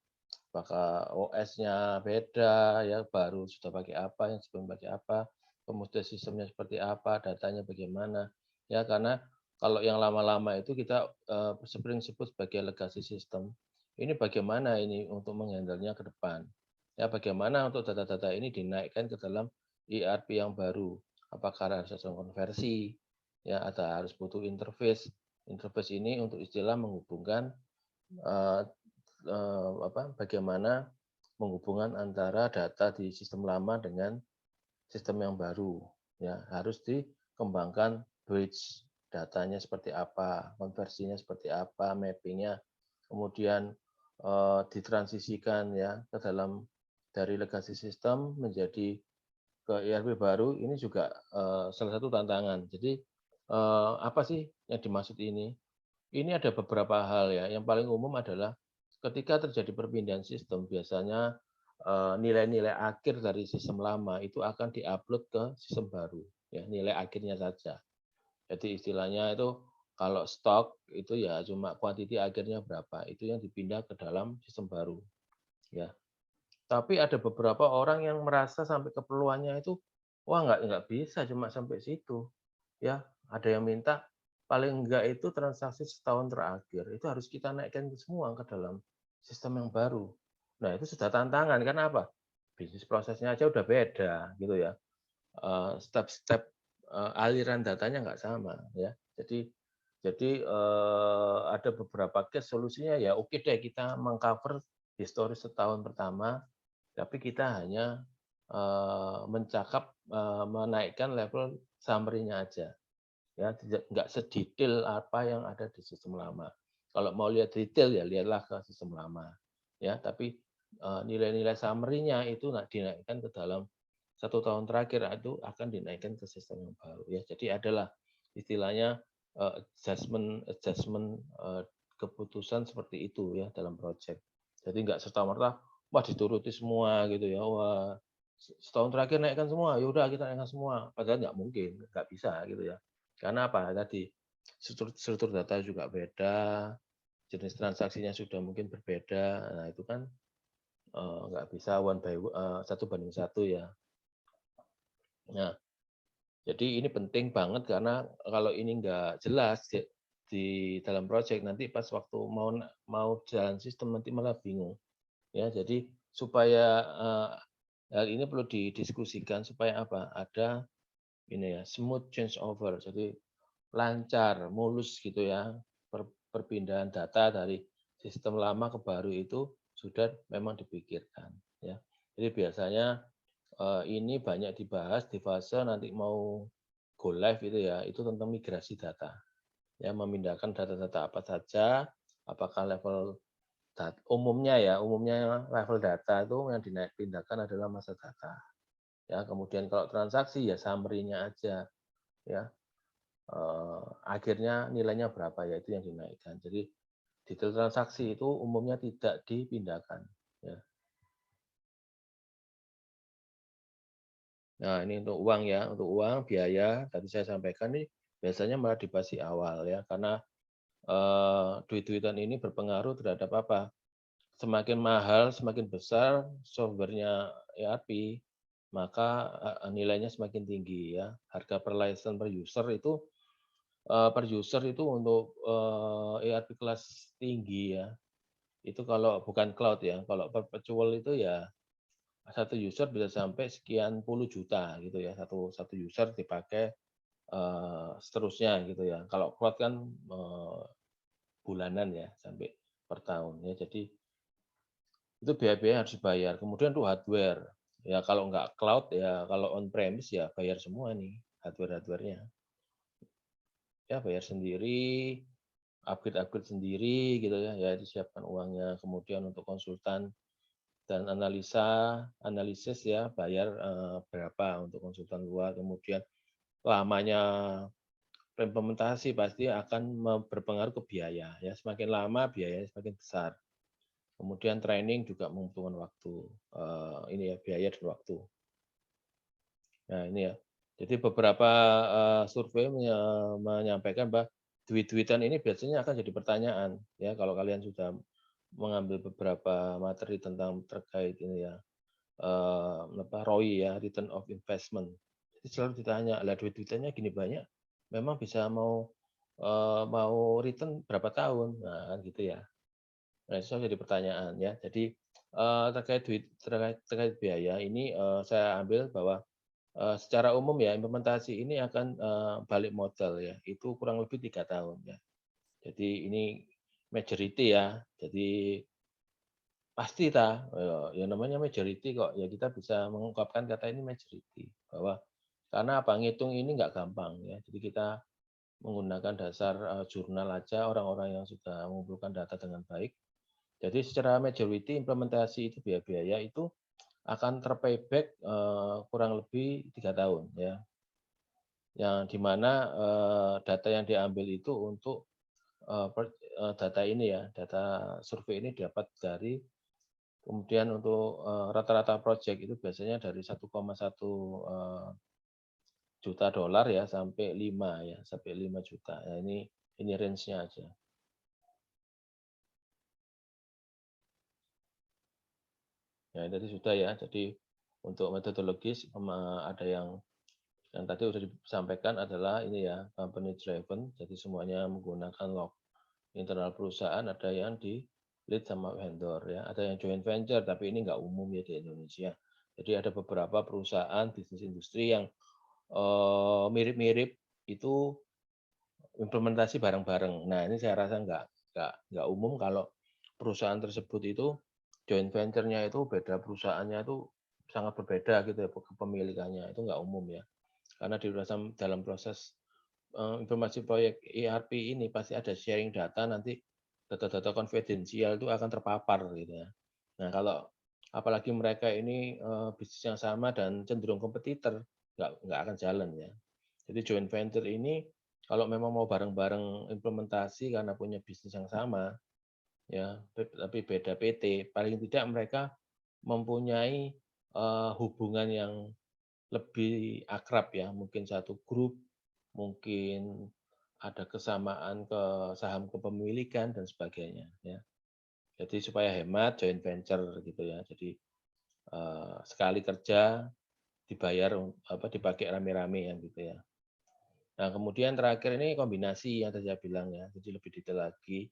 apakah OS-nya beda ya, baru sudah pakai apa, yang sebelum pakai apa, kemudian sistemnya seperti apa, datanya bagaimana. Ya karena kalau yang lama-lama itu kita, sering sebut sebagai legacy system. Ini bagaimana ini untuk menghandle-nya ke depan. Ya bagaimana untuk data-data ini dinaikkan ke dalam ERP yang baru. Apakah harus ada konversi, ya atau harus butuh interface. Interface ini untuk istilah menghubungkan, eee bagaimana menghubungkan antara data di sistem lama dengan sistem yang baru, ya. Harus dikembangkan bridge, datanya seperti apa, konversinya seperti apa, mapping-nya, kemudian, ditransisikan ya ke dalam dari legacy system menjadi ke ERP baru, ini juga, salah satu tantangan. Jadi, apa sih yang dimaksud ini? Ini ada beberapa hal ya, yang paling umum adalah ketika terjadi perpindahan sistem biasanya, nilai-nilai akhir dari sistem lama itu akan diupload ke sistem baru, ya nilai akhirnya saja. Jadi istilahnya itu kalau stok itu ya cuma kuantiti akhirnya berapa, itu yang dipindah ke dalam sistem baru, ya. Tapi ada beberapa orang yang merasa sampai keperluannya itu, wah nggak bisa cuma sampai situ, ya. Ada yang minta paling enggak itu transaksi setahun terakhir, itu harus kita naikkan semua ke dalam sistem yang baru. Nah, itu sudah tantangan, karena apa? Bisnis prosesnya aja udah beda gitu ya. Step-step, aliran datanya nggak sama ya. Jadi, ada beberapa case solusinya ya oke deh kita meng-cover histori setahun pertama, tapi kita hanya, menaikkan level summary-nya aja. Ya, nggak sedetail apa yang ada di sistem lama. Kalau mau lihat detail ya lihatlah ke sistem lama. Ya, tapi, nilai-nilai summary-nya itu dinaikkan ke dalam 1 tahun terakhir itu akan dinaikkan ke sistem yang baru ya. Jadi adalah istilahnya, adjustment adjustment, keputusan seperti itu ya dalam project. Jadi nggak serta-merta, wah dituruti semua gitu ya, wah setahun terakhir naikkan semua, ya udah kita naikkan semua, padahal nggak mungkin, nggak bisa gitu ya. Karena apa, tadi struktur struktur data juga beda, jenis transaksinya sudah mungkin berbeda, nah itu kan, nggak bisa 1 banding 1 ya. Nah, jadi ini penting banget karena kalau ini nggak jelas di dalam project nanti pas waktu mau jalan sistem nanti malah bingung. Ya, jadi supaya, hal ini perlu didiskusikan supaya apa, ada ini ya, smooth change over, jadi lancar, mulus gitu ya, perpindahan data dari sistem lama ke baru itu sudah memang dipikirkan, ya. Jadi biasanya, ini banyak dibahas di fase nanti mau go live itu ya, itu tentang migrasi data. Ya, memindahkan data-data apa saja, apakah level umumnya ya, umumnya level data itu yang dipindahkan adalah masa data. Ya, kemudian kalau transaksi ya summary-nya aja, ya. Akhirnya nilainya berapa ya itu yang dinaikkan. Jadi detail transaksi itu umumnya tidak dipindahkan, ya. Nah, ini untuk uang ya, untuk uang, biaya, tadi saya sampaikan nih, biasanya malah dibahas di awal ya, karena, duit-duitan ini berpengaruh terhadap apa, semakin mahal, semakin besar software-nya ERP, maka, nilainya semakin tinggi ya. Harga per license per user itu, per user itu untuk, ERP kelas tinggi ya, itu kalau bukan cloud ya, kalau perpetual itu ya satu user bisa sampai sekian puluh juta gitu ya, satu satu user dipakai, seterusnya gitu ya. Kalau cloud kan, bulanan ya, sampai per tahun ya. Jadi itu biaya-biaya harus dibayar. Kemudian untuk hardware, ya kalau nggak cloud ya kalau on premise ya bayar semua nih hardware-hardware-nya. Ya bayar sendiri, upgrade-upgrade sendiri gitu ya, ya disiapkan uangnya. Kemudian untuk konsultan dan analisis ya bayar, berapa untuk konsultan luar. Kemudian lamanya implementasi pasti akan berpengaruh ke biaya ya, semakin lama biayanya semakin besar. Kemudian training juga membutuhkan waktu, ini ya biaya dan waktu. Nah ini ya, jadi beberapa, survei menyampaikan bahwa duit-duitan ini biasanya akan jadi pertanyaan ya kalau kalian sudah mengambil beberapa materi tentang terkait ini ya, ROI ya, return of investment. Jadi selalu ditanya, "Lah duit-duitannya gini banyak, memang bisa mau return berapa tahun?" Nah kan gitu ya. Nah itu jadi pertanyaan ya. Jadi, terkait biaya ini, saya ambil bahwa, secara umum ya implementasi ini akan, balik modal ya, itu kurang lebih 3 tahun ya. Jadi ini majority ya, jadi pasti ya namanya majority kok, ya kita bisa mengungkapkan kata ini majority, bahwa karena apa, ngitung ini nggak gampang ya, jadi kita menggunakan dasar, jurnal aja orang-orang yang sudah mengumpulkan data dengan baik. Jadi secara majority implementasi itu biaya-biaya itu akan ter-payback, kurang lebih 3 tahun ya, yang di mana, data yang diambil itu untuk, data ini ya, data survei ini dapat dari. Kemudian untuk, rata-rata project itu biasanya dari 1,1, juta dolar ya sampai 5 ya, sampai 5 juta. Ya ini range-nya aja. Ya tadi sudah ya, jadi untuk metodologis ada yang tadi sudah disampaikan adalah ini ya, company driven, jadi semuanya menggunakan log internal perusahaan, ada yang di lead sama vendor ya. Ada yang joint venture tapi ini nggak umum ya di Indonesia. Jadi ada beberapa perusahaan bisnis industri yang mirip-mirip itu implementasi bareng-bareng. Nah, ini saya rasa nggak umum kalau perusahaan tersebut itu joint venture-nya itu beda perusahaannya itu sangat berbeda gitu ya kepemilikannya itu nggak umum ya. Karena di dalam proses informasi proyek ERP ini pasti ada sharing data nanti data-data konfidensial itu akan terpapar gitu ya. Nah, kalau apalagi mereka ini bisnis yang sama dan cenderung kompetitor nggak akan jalan ya. Jadi joint venture ini kalau memang mau bareng-bareng implementasi karena punya bisnis yang sama, ya, tapi beda PT, paling tidak mereka mempunyai hubungan yang lebih akrab ya, mungkin satu grup, mungkin ada kesamaan saham kepemilikan dan sebagainya ya. Jadi supaya hemat joint venture gitu ya. Jadi sekali kerja dibayar dipakai rame-rame ya gitu ya. Nah, kemudian terakhir ini kombinasi yang tadi saya bilang ya, jadi lebih detail lagi.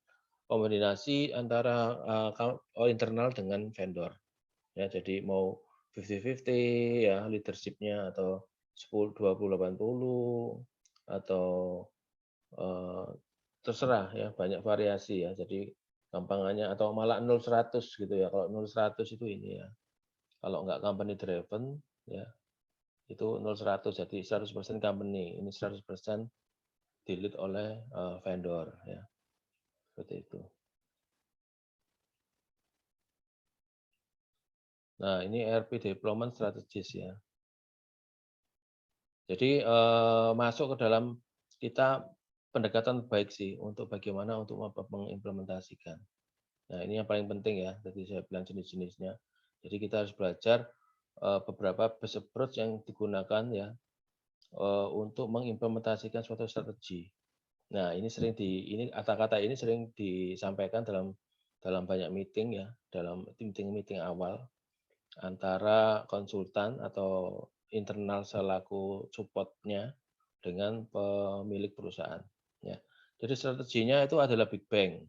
Kombinasi antara internal dengan vendor. Ya, jadi mau 50-50 ya leadership-nya atau 10-20-80 atau terserah ya, banyak variasi ya. Jadi gampangannya atau malah 0-100 gitu ya. Kalau 0-100 itu ini ya. Kalau nggak company driven ya, itu 0-100 jadi 100% company, ini 100% di-lead oleh vendor ya, seperti itu. Nah, ini ERP deployment strategis ya. Jadi masuk ke dalam kita pendekatan baik sih untuk bagaimana untuk mengimplementasikan. Nah, ini yang paling penting ya, tadi saya bilang jenis-jenisnya. Jadi kita harus belajar beberapa best approach yang digunakan ya untuk mengimplementasikan suatu strategi. Nah, ini kata-kata ini sering disampaikan dalam banyak meeting ya, dalam meeting awal antara konsultan atau internal selaku support-nya dengan pemilik perusahaan. Ya. Jadi strateginya itu adalah Big Bang.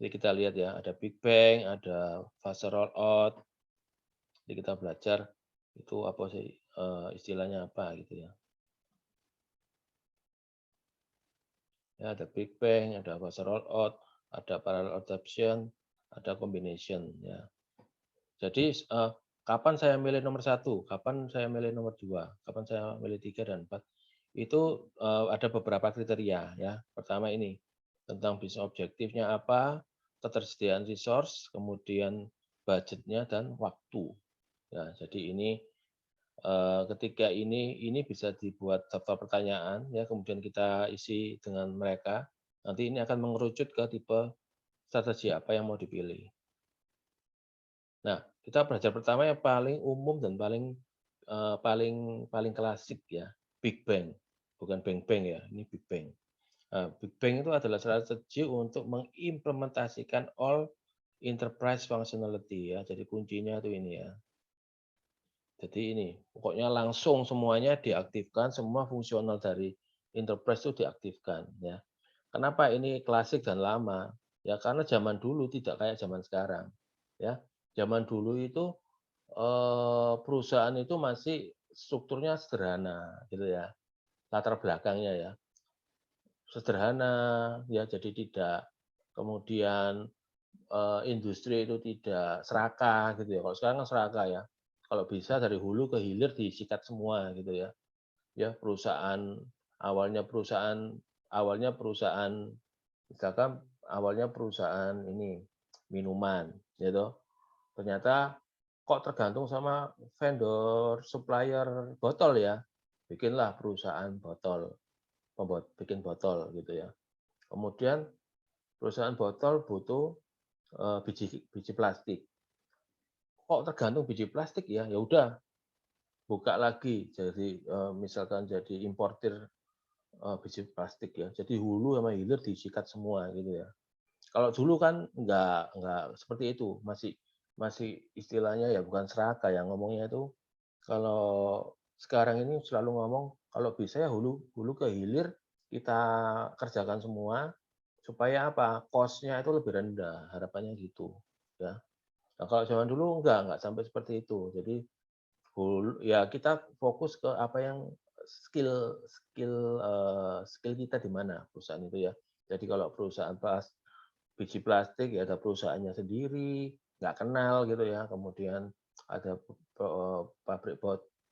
Jadi kita lihat ya, ada Big Bang, ada fase rollout. Jadi kita belajar itu apa sih istilahnya apa gitu ya. Ya, ada Big Bang, ada fase rollout, ada parallel adoption, ada combination ya. Jadi kapan saya milih nomor 1, kapan saya milih nomor 2, kapan saya milih 3 dan 4, itu ada beberapa kriteria ya. Pertama ini, tentang bisnis objektifnya apa, ketersediaan resource, kemudian budgetnya dan waktu. Ya, jadi ini ketika ini bisa dibuat daftar pertanyaan ya, kemudian kita isi dengan mereka. Nanti ini akan mengerucut ke tipe strategi apa yang mau dipilih. Nah, kita belajar pertama yang paling umum dan paling klasik ya, Big Bang. Bukan Bang Bang ya, ini Big Bang. Big Bang itu adalah strategi untuk mengimplementasikan all enterprise functionality ya. Jadi kuncinya itu ini ya. Jadi ini, pokoknya langsung semuanya diaktifkan, semua fungsional dari enterprise itu diaktifkan ya. Kenapa ini klasik dan lama? Ya karena zaman dulu tidak kayak zaman sekarang. Ya, zaman dulu itu perusahaan itu masih strukturnya sederhana gitu ya. Latar belakangnya ya. Sederhana ya, jadi tidak kemudian industri itu tidak serakah gitu ya. Kalau sekarang kan serakah ya. Kalau bisa dari hulu ke hilir disikat semua gitu ya. Ya, awalnya perusahaan misalkan awalnya perusahaan ini minuman gitu. Ternyata kok tergantung sama vendor supplier botol ya. Bikinlah perusahaan botol, bikin botol gitu ya. Kemudian perusahaan botol butuh biji biji plastik. Kok tergantung biji plastik ya? Ya udah, buka lagi jadi misalkan jadi importir biji plastik ya. Jadi hulu sama hilir disikat semua gitu ya. Kalau dulu kan nggak seperti itu, masih masih istilahnya ya bukan serakah ya ngomongnya itu. Kalau sekarang ini selalu ngomong kalau bisa ya hulu hulu ke hilir kita kerjakan semua supaya apa? Cost-nya itu lebih rendah, harapannya gitu, ya. Nah, kalau zaman dulu enggak sampai seperti itu. Jadi ya kita fokus ke apa yang skill skill skill kita di mana perusahaan itu ya. Jadi kalau perusahaan biji plastik ya ada perusahaannya sendiri, nggak kenal gitu ya. Kemudian ada pabrik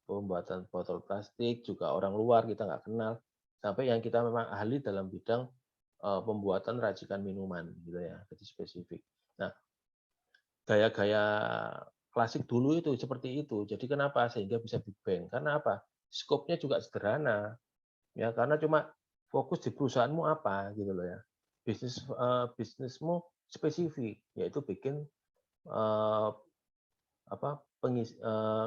pembuatan botol plastik juga orang luar kita nggak kenal. Sampai yang kita memang ahli dalam bidang pembuatan racikan minuman gitu ya, jadi spesifik. Nah, gaya-gaya klasik dulu itu seperti itu. Jadi kenapa sehingga bisa Big Bang? Karena apa? Skopnya juga sederhana, ya karena cuma fokus di perusahaanmu apa gitu loh ya. Bisnismu spesifik, yaitu bikin eh, apa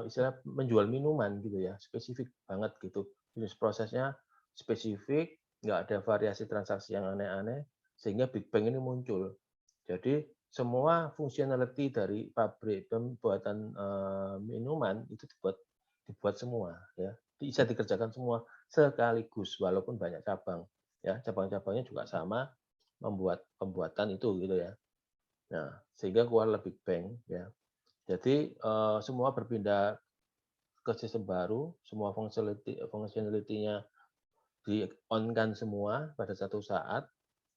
istilah menjual minuman gitu ya, spesifik banget gitu. Bisnis prosesnya spesifik, nggak ada variasi transaksi yang aneh-aneh, sehingga Big Bang ini muncul. Jadi semua functionality dari pabrik pembuatan minuman itu dibuat semua ya. Bisa dikerjakan semua sekaligus walaupun banyak cabang. Ya, cabang-cabangnya juga sama membuat pembuatan itu gitu ya. Nah, sehingga keluar Big Bang ya. Jadi semua berpindah ke sistem baru, semua functionality-nya di-on-kan semua pada satu saat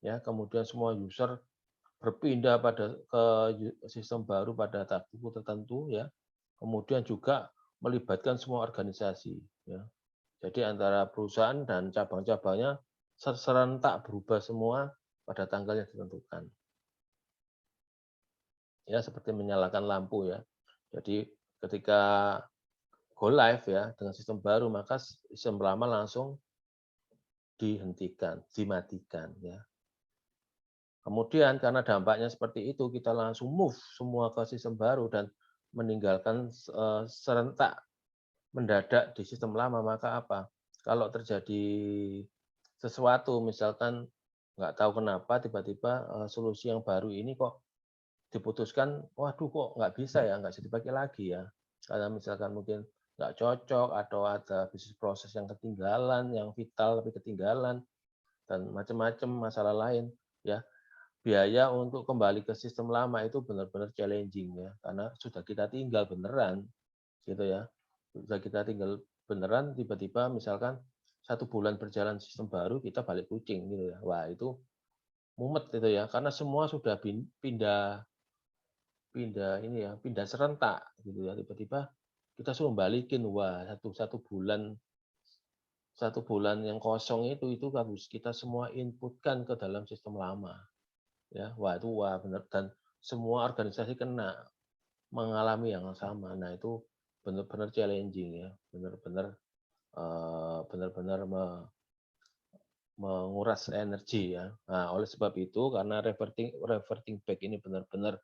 ya, kemudian semua user berpindah ke sistem baru pada waktu tertentu ya. Kemudian juga melibatkan semua organisasi ya. Jadi antara perusahaan dan cabang-cabangnya serentak berubah semua pada tanggal yang ditentukan. Ya seperti menyalakan lampu ya. Jadi ketika go live ya dengan sistem baru maka sistem lama langsung dihentikan, dimatikan ya. Kemudian karena dampaknya seperti itu, kita langsung move semua ke sistem baru dan meninggalkan serentak mendadak di sistem lama, maka apa? Kalau terjadi sesuatu, misalkan nggak tahu kenapa tiba-tiba solusi yang baru ini kok diputuskan, waduh kok nggak bisa ya, nggak bisa dipakai lagi ya. Karena misalkan mungkin nggak cocok atau ada bisnis proses yang ketinggalan, yang vital tapi ketinggalan, dan macam-macam masalah lain ya. Biaya untuk kembali ke sistem lama itu benar-benar challenging ya, karena sudah kita tinggal beneran gitu ya. Sudah kita tinggal beneran, tiba-tiba misalkan 1 bulan berjalan sistem baru, kita balik kucing gitu ya. Wah itu mumet itu ya, karena semua sudah pindah pindah ini ya, pindah serentak gitu ya. Tiba-tiba kita suruh balikin, wah satu bulan yang kosong itu harus kita semua inputkan ke dalam sistem lama. Ya, wah itu wah benar dan semua organisasi kena mengalami yang sama. Nah, itu benar-benar challenging ya, benar-benar benar-benar menguras energi ya. Nah, oleh sebab itu karena reverting reverting back ini benar-benar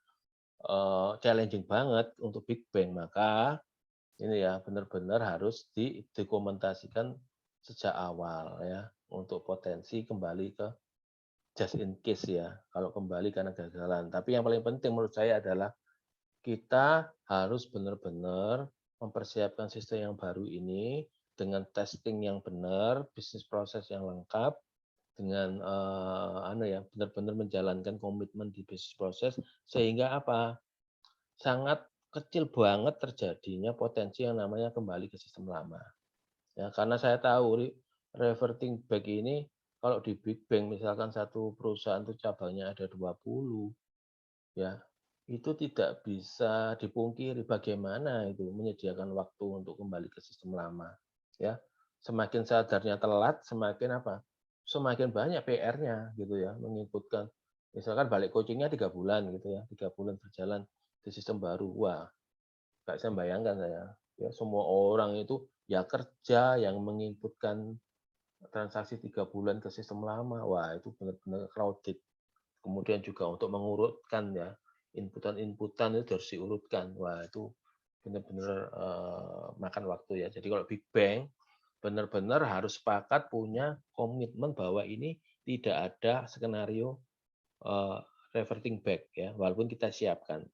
challenging banget untuk Big Bang, maka ini ya benar-benar harus didokumentasikan sejak awal ya untuk potensi kembali ke just in case ya, kalau kembali karena kegagalan. Tapi yang paling penting menurut saya adalah kita harus benar-benar mempersiapkan sistem yang baru ini dengan testing yang benar, bisnis proses yang lengkap, dengan ya, benar-benar menjalankan komitmen di bisnis proses sehingga apa? Sangat kecil banget terjadinya potensi yang namanya kembali ke sistem lama. Ya, karena saya tahu reverting back ini kalau di Big Bang misalkan satu perusahaan itu cabangnya ada 20, ya itu tidak bisa dipungkiri bagaimana itu menyediakan waktu untuk kembali ke sistem lama. Ya, semakin sadarnya telat, semakin apa? Semakin banyak PR-nya gitu ya, menginputkan. Misalkan balik coachingnya 3 bulan gitu ya, 3 bulan berjalan di sistem baru. Wah, nggak saya bayangkan saya. Ya, semua orang itu ya kerja yang menginputkan transaksi 3 bulan ke sistem lama. Wah, itu benar-benar crowded. Kemudian juga untuk mengurutkan ya, inputan-inputan itu harus diurutkan. Wah, itu benar-benar makan waktu ya. Jadi kalau Big Bang benar-benar harus sepakat punya komitmen bahwa ini tidak ada skenario reverting back ya, walaupun kita siapkan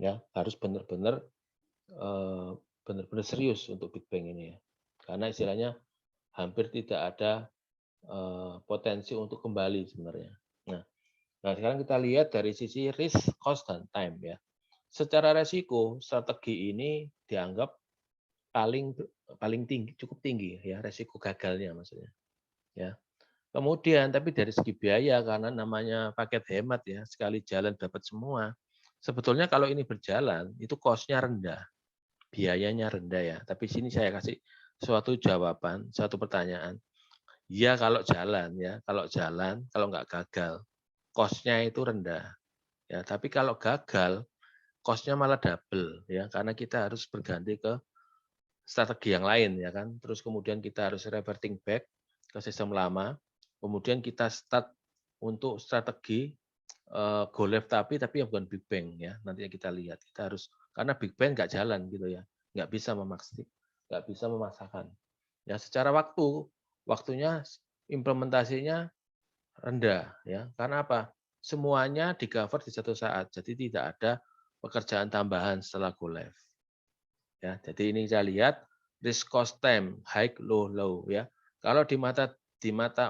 ya, harus benar-benar benar-benar serius untuk Big Bang ini ya. Karena istilahnya hampir tidak ada potensi untuk kembali sebenarnya. Nah, Nah, sekarang kita lihat dari sisi risk, cost, dan time ya. Secara resiko, strategi ini dianggap paling paling tinggi, cukup tinggi ya, resiko gagalnya maksudnya. Ya. Kemudian tapi dari segi biaya karena namanya paket hemat ya, sekali jalan dapat semua. Sebetulnya kalau ini berjalan itu cost-nya rendah, biayanya rendah ya. Tapi sini saya kasih suatu jawaban, suatu pertanyaan. Ya kalau jalan ya, kalau nggak gagal, cost-nya itu rendah. Ya, tapi kalau gagal, cost-nya malah double ya, karena kita harus berganti ke strategi yang lain ya kan. Terus kemudian kita harus reverting back ke sistem lama. Kemudian kita start untuk strategi go live tapi yang bukan big bang ya. Nanti kita lihat. Kita harus karena big bang nggak jalan gitu ya. Nggak bisa memaksakan. Ya secara waktunya implementasinya rendah ya. Karena apa? Semuanya di-cover di satu saat. Jadi tidak ada pekerjaan tambahan setelah go live. Ya, jadi ini saya lihat risk cost time high low low ya. Kalau di mata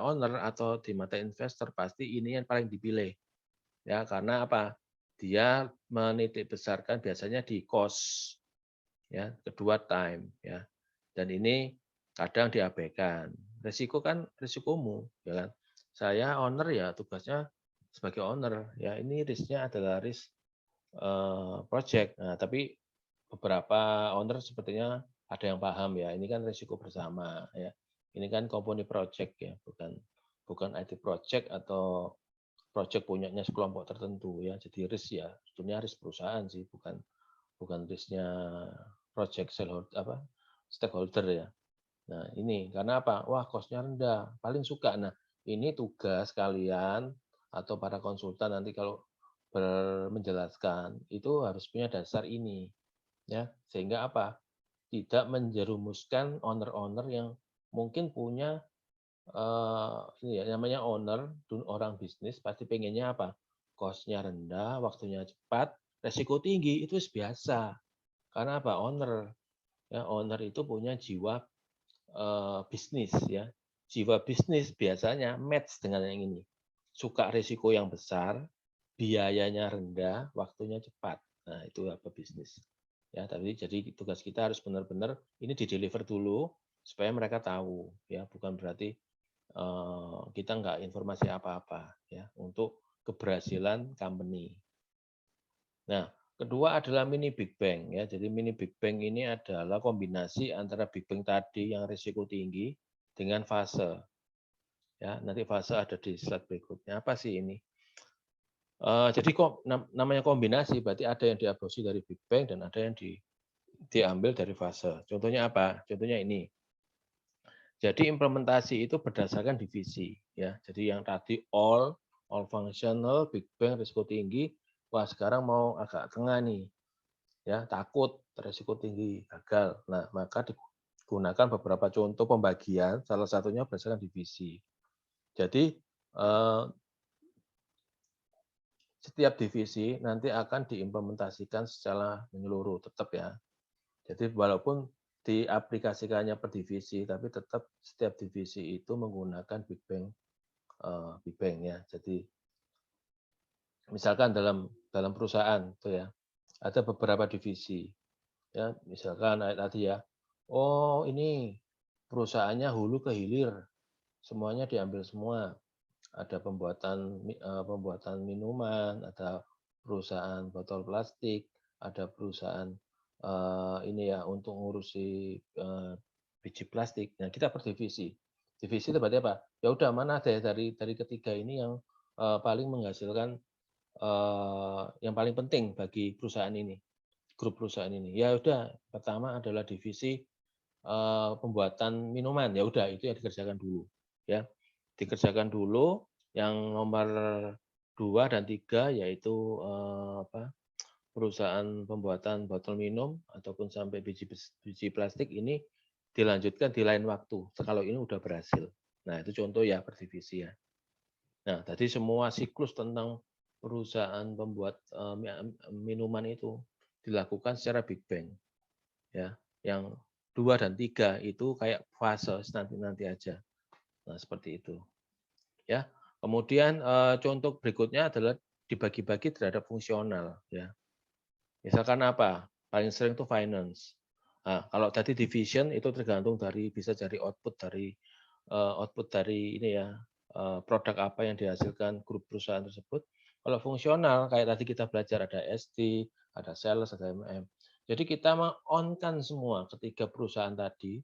owner atau di mata investor pasti ini yang paling dipilih. Ya, karena apa? Dia menitik besarkan biasanya di cost ya, kedua time ya. Dan ini kadang diabaikan. Risiko kan risikomu ya kan. Saya owner ya tugasnya sebagai owner ya ini risknya adalah risk project. Nah, tapi beberapa owner sepertinya ada yang paham ya, ini kan risiko bersama ya. Ini kan company project ya, bukan bukan IT project atau project punyanya sekelompok tertentu ya. Jadi risk ya, sebetulnya risk perusahaan sih, bukan bukan risknya project stakeholder ya. Nah, ini karena apa? Wah, cost-nya rendah, paling suka. Nah, ini tugas kalian atau para konsultan nanti kalau menjelaskan itu harus punya dasar ini ya. Sehingga apa? Tidak menjerumuskan owner-owner yang mungkin punya ini ya namanya owner, orang bisnis pasti pengennya apa? Cost-nya rendah, waktunya cepat, resiko tinggi itu biasa. Karena apa? Owner ya, owner itu punya jiwa bisnis ya. Jiwa bisnis biasanya match dengan yang ini. Suka risiko yang besar, biayanya rendah, waktunya cepat. Nah, itu apa bisnis. Ya, tapi jadi tugas kita harus benar-benar ini di-deliver dulu supaya mereka tahu ya, bukan berarti kita nggak informasi apa-apa ya untuk keberhasilan company. Nah, kedua adalah mini Big Bang ya. Jadi mini Big Bang ini adalah kombinasi antara Big Bang tadi yang risiko tinggi dengan fase. Ya, nanti fase ada di slide berikutnya. Apa sih ini? Jadi kok namanya kombinasi berarti ada yang diadopsi dari Big Bang dan ada yang diambil dari fase. Contohnya apa? Contohnya ini. Jadi implementasi itu berdasarkan divisi ya. Jadi yang tadi all functional, Big Bang risiko tinggi. Wah, sekarang mau agak tengah nih ya, takut risiko tinggi gagal. Nah, maka digunakan beberapa contoh pembagian, salah satunya berdasarkan divisi. Jadi setiap divisi nanti akan diimplementasikan secara menyeluruh tetap ya. Jadi walaupun diaplikasikannya per divisi, tapi tetap setiap divisi itu menggunakan Big Bang ya. Jadi misalkan dalam perusahaan itu ya ada beberapa divisi ya, misalkan tadi ya, oh ini perusahaannya hulu ke hilir, semuanya diambil semua. Ada pembuatan minuman, ada perusahaan botol plastik, ada perusahaan ini ya untuk ngurusi biji plastik. Nah kita per divisi. Divisi itu berarti apa? Ya udah mana ada dari ketiga ini yang paling menghasilkan yang paling penting bagi perusahaan ini, grup perusahaan ini. Ya udah pertama adalah divisi pembuatan minuman. Ya udah itu yang dikerjakan dulu. Ya dikerjakan dulu. Yang nomor 2 dan 3 yaitu perusahaan pembuatan botol minum ataupun sampai biji plastik ini dilanjutkan di lain waktu. Kalau ini udah berhasil. Nah itu contoh ya per divisi ya. Nah tadi semua siklus tentang perusahaan pembuat minuman itu dilakukan secara Big Bang. Ya, yang 2 dan 3 itu kayak fase nanti aja. Nah, seperti itu. Ya. Kemudian contoh berikutnya adalah dibagi-bagi terhadap fungsional ya. Misalkan apa? Paling sering itu finance. Nah, kalau tadi division itu tergantung dari bisa dari output dari ini ya, produk apa yang dihasilkan grup perusahaan tersebut. Kalau fungsional kayak tadi kita belajar ada SD, ada sales, ada MM. Jadi kita on-kan semua ketiga perusahaan tadi,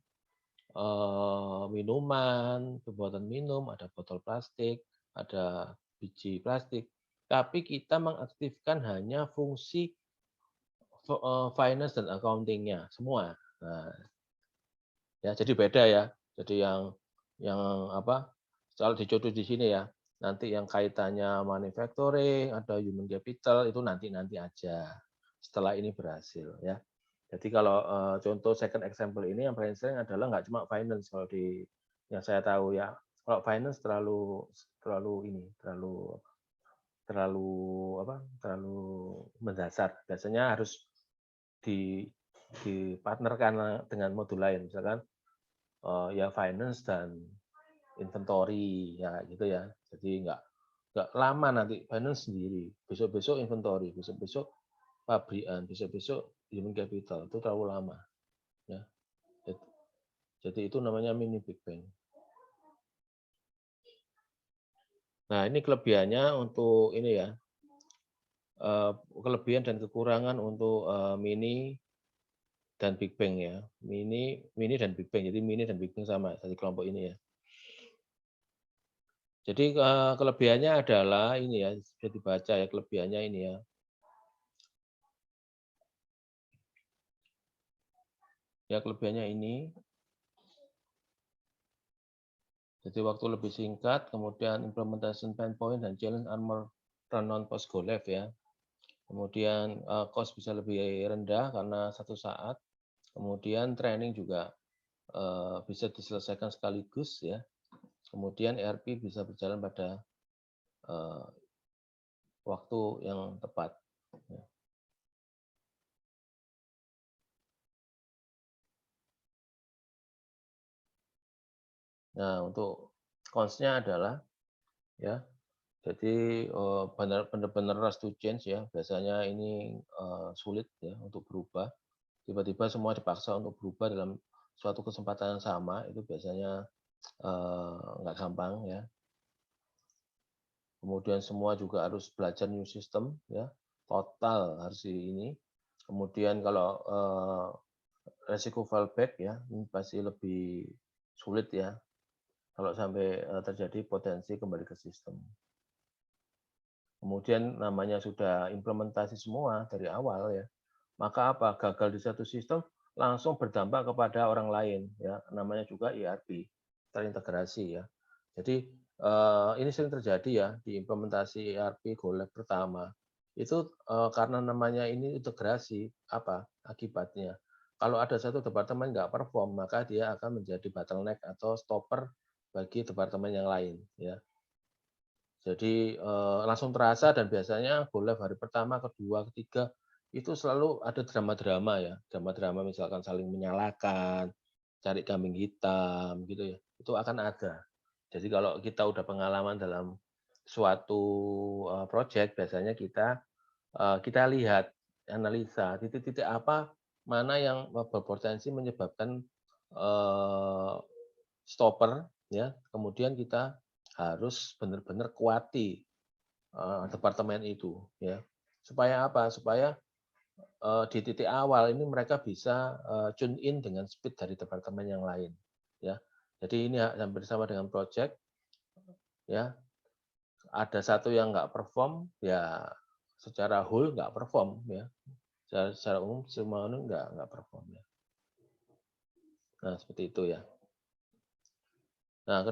minuman, pembuatan minum, ada botol plastik, ada biji plastik, tapi kita mengaktifkan hanya fungsi finance dan accounting-nya semua. Nah, ya jadi beda ya. Jadi yang apa, kalau dicontoh di sini ya, nanti yang kaitannya manufacturing, ada human capital, itu nanti-nanti aja, setelah ini berhasil ya. Jadi kalau, contoh second example ini yang paling sering adalah nggak cuma finance kalau yang saya tahu ya. Kalau finance terlalu terlalu ini, terlalu terlalu apa, terlalu mendasar. Biasanya harus di dipartnerkan dengan modul lain, misalkan, ya finance dan inventory, ya gitu ya. Jadi nggak lama nanti finance sendiri, besok-besok inventory, besok-besok pabrikan, besok-besok human capital, itu terlalu lama, ya. Jadi itu namanya mini Big Bang. Nah, ini kelebihannya untuk ini ya, kelebihan dan kekurangan untuk, mini dan Big Bang ya. Mini dan Big Bang, jadi mini dan Big Bang sama, dari kelompok ini ya. Jadi, kelebihannya adalah ini ya, bisa dibaca ya kelebihannya ini ya. Ya kelebihannya ini, jadi waktu lebih singkat, kemudian implementation pain point dan challenge armor run on post go live ya. Kemudian, cost bisa lebih rendah karena 1 saat, kemudian training juga, bisa diselesaikan sekaligus ya. Kemudian ERP bisa berjalan pada, eee, waktu yang tepat, ya. Nah, untuk cons-nya adalah ya, jadi, benar-benar rush to change ya, biasanya ini, sulit ya untuk berubah. Tiba-tiba semua dipaksa untuk berubah dalam suatu kesempatan yang sama, itu biasanya, nggak gampang ya. Kemudian semua juga harus belajar new system ya, total harus ini. Kemudian kalau, resiko fallback ya, ini pasti lebih sulit ya, kalau sampai, terjadi potensi kembali ke sistem. Kemudian namanya sudah implementasi semua dari awal ya, maka apa, gagal di satu sistem langsung berdampak kepada orang lain ya, namanya juga ERP, terintegrasi ya. Jadi, ini sering terjadi ya di implementasi ERP go live pertama. Itu, karena namanya ini integrasi, apa akibatnya? Kalau ada satu departemen nggak perform, maka dia akan menjadi bottleneck atau stopper bagi departemen yang lain ya. Jadi, langsung terasa dan biasanya go live hari pertama, kedua, ketiga, itu selalu ada drama-drama ya, drama-drama misalkan saling menyalahkan, cari kambing hitam gitu ya, itu akan ada. Jadi kalau kita udah pengalaman dalam suatu, project biasanya kita lihat, analisa titik-titik apa, mana yang berpotensi menyebabkan, eee, stopper ya, kemudian kita harus benar-benar kuati, departemen itu ya. Supaya apa? Supaya, di titik awal ini mereka bisa, tune in dengan speed dari departemen yang lain ya. Jadi ini hampir sama dengan project ya, ada satu yang nggak perform, ya secara whole nggak perform ya. Secara umum semua nggak perform ya. Nah, seperti itu ya. Nah,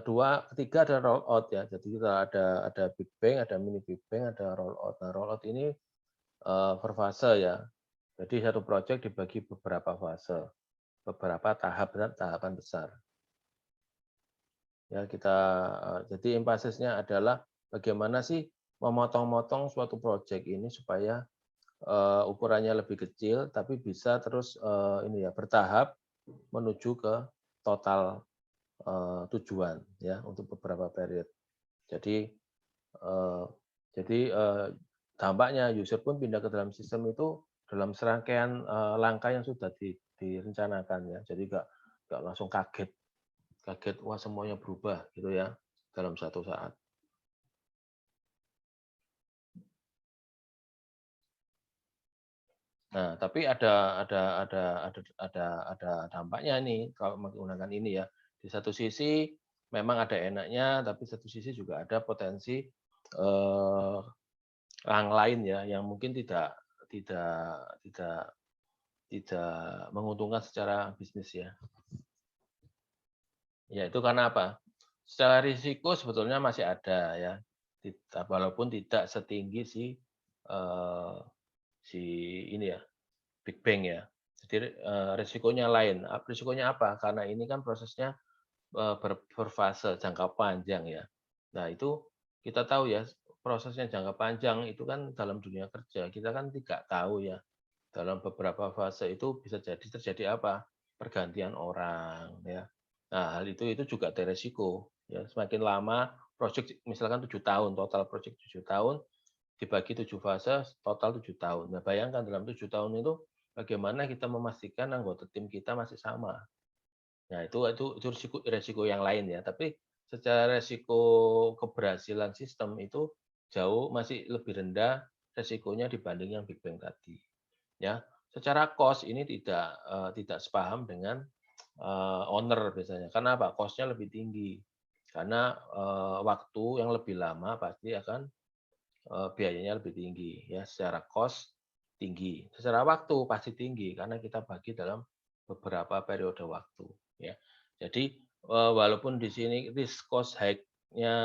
ketiga ada roll out ya. Jadi kita ada big bang, ada mini big bang, ada roll out. Nah, roll out ini, per fase ya. Jadi satu project dibagi beberapa fase, beberapa tahapan besar. Ya kita, jadi empasisnya adalah bagaimana sih memotong-motong suatu project ini supaya, ukurannya lebih kecil tapi bisa terus, ini ya bertahap menuju ke total, tujuan ya untuk beberapa period. Jadi Eh, jadi dampaknya user pun pindah ke dalam sistem itu dalam serangkaian langkah yang sudah direncanakan ya. Jadi nggak langsung kaget, wah semuanya berubah gitu ya dalam satu saat. Nah, tapi ada dampaknya nih kalau menggunakan ini ya. Di satu sisi memang ada enaknya, tapi satu sisi juga ada potensi yang lain ya, yang mungkin tidak tidak tidak menguntungkan secara bisnis ya. Ya itu karena apa? Secara risiko sebetulnya masih ada ya, walaupun tidak setinggi eh, si ini ya, Big Bang ya. Jadi risikonya lain. Risikonya apa? Karena ini kan prosesnya berfase jangka panjang ya. Nah itu kita tahu ya, prosesnya jangka panjang itu kan dalam dunia kerja kita kan tidak tahu ya. Dalam beberapa fase itu bisa jadi terjadi apa? Pergantian orang ya. Nah, hal itu juga ada resiko ya. Semakin lama project misalkan 7 tahun, total project 7 tahun dibagi 7 fase, total 7 tahun. Nah, bayangkan dalam 7 tahun itu bagaimana kita memastikan anggota tim kita masih sama. Nah, itu risiko yang lain ya. Tapi secara risiko keberhasilan sistem itu jauh masih lebih rendah risikonya dibanding yang Big Bang tadi. Ya, secara cost ini tidak sepaham dengan owner biasanya. Karena apa? Cost-nya lebih tinggi. Karena waktu yang lebih lama pasti akan biayanya lebih tinggi ya, secara cost tinggi. Secara waktu pasti tinggi karena kita bagi dalam beberapa periode waktu ya. Jadi walaupun di sini risk cost hike-nya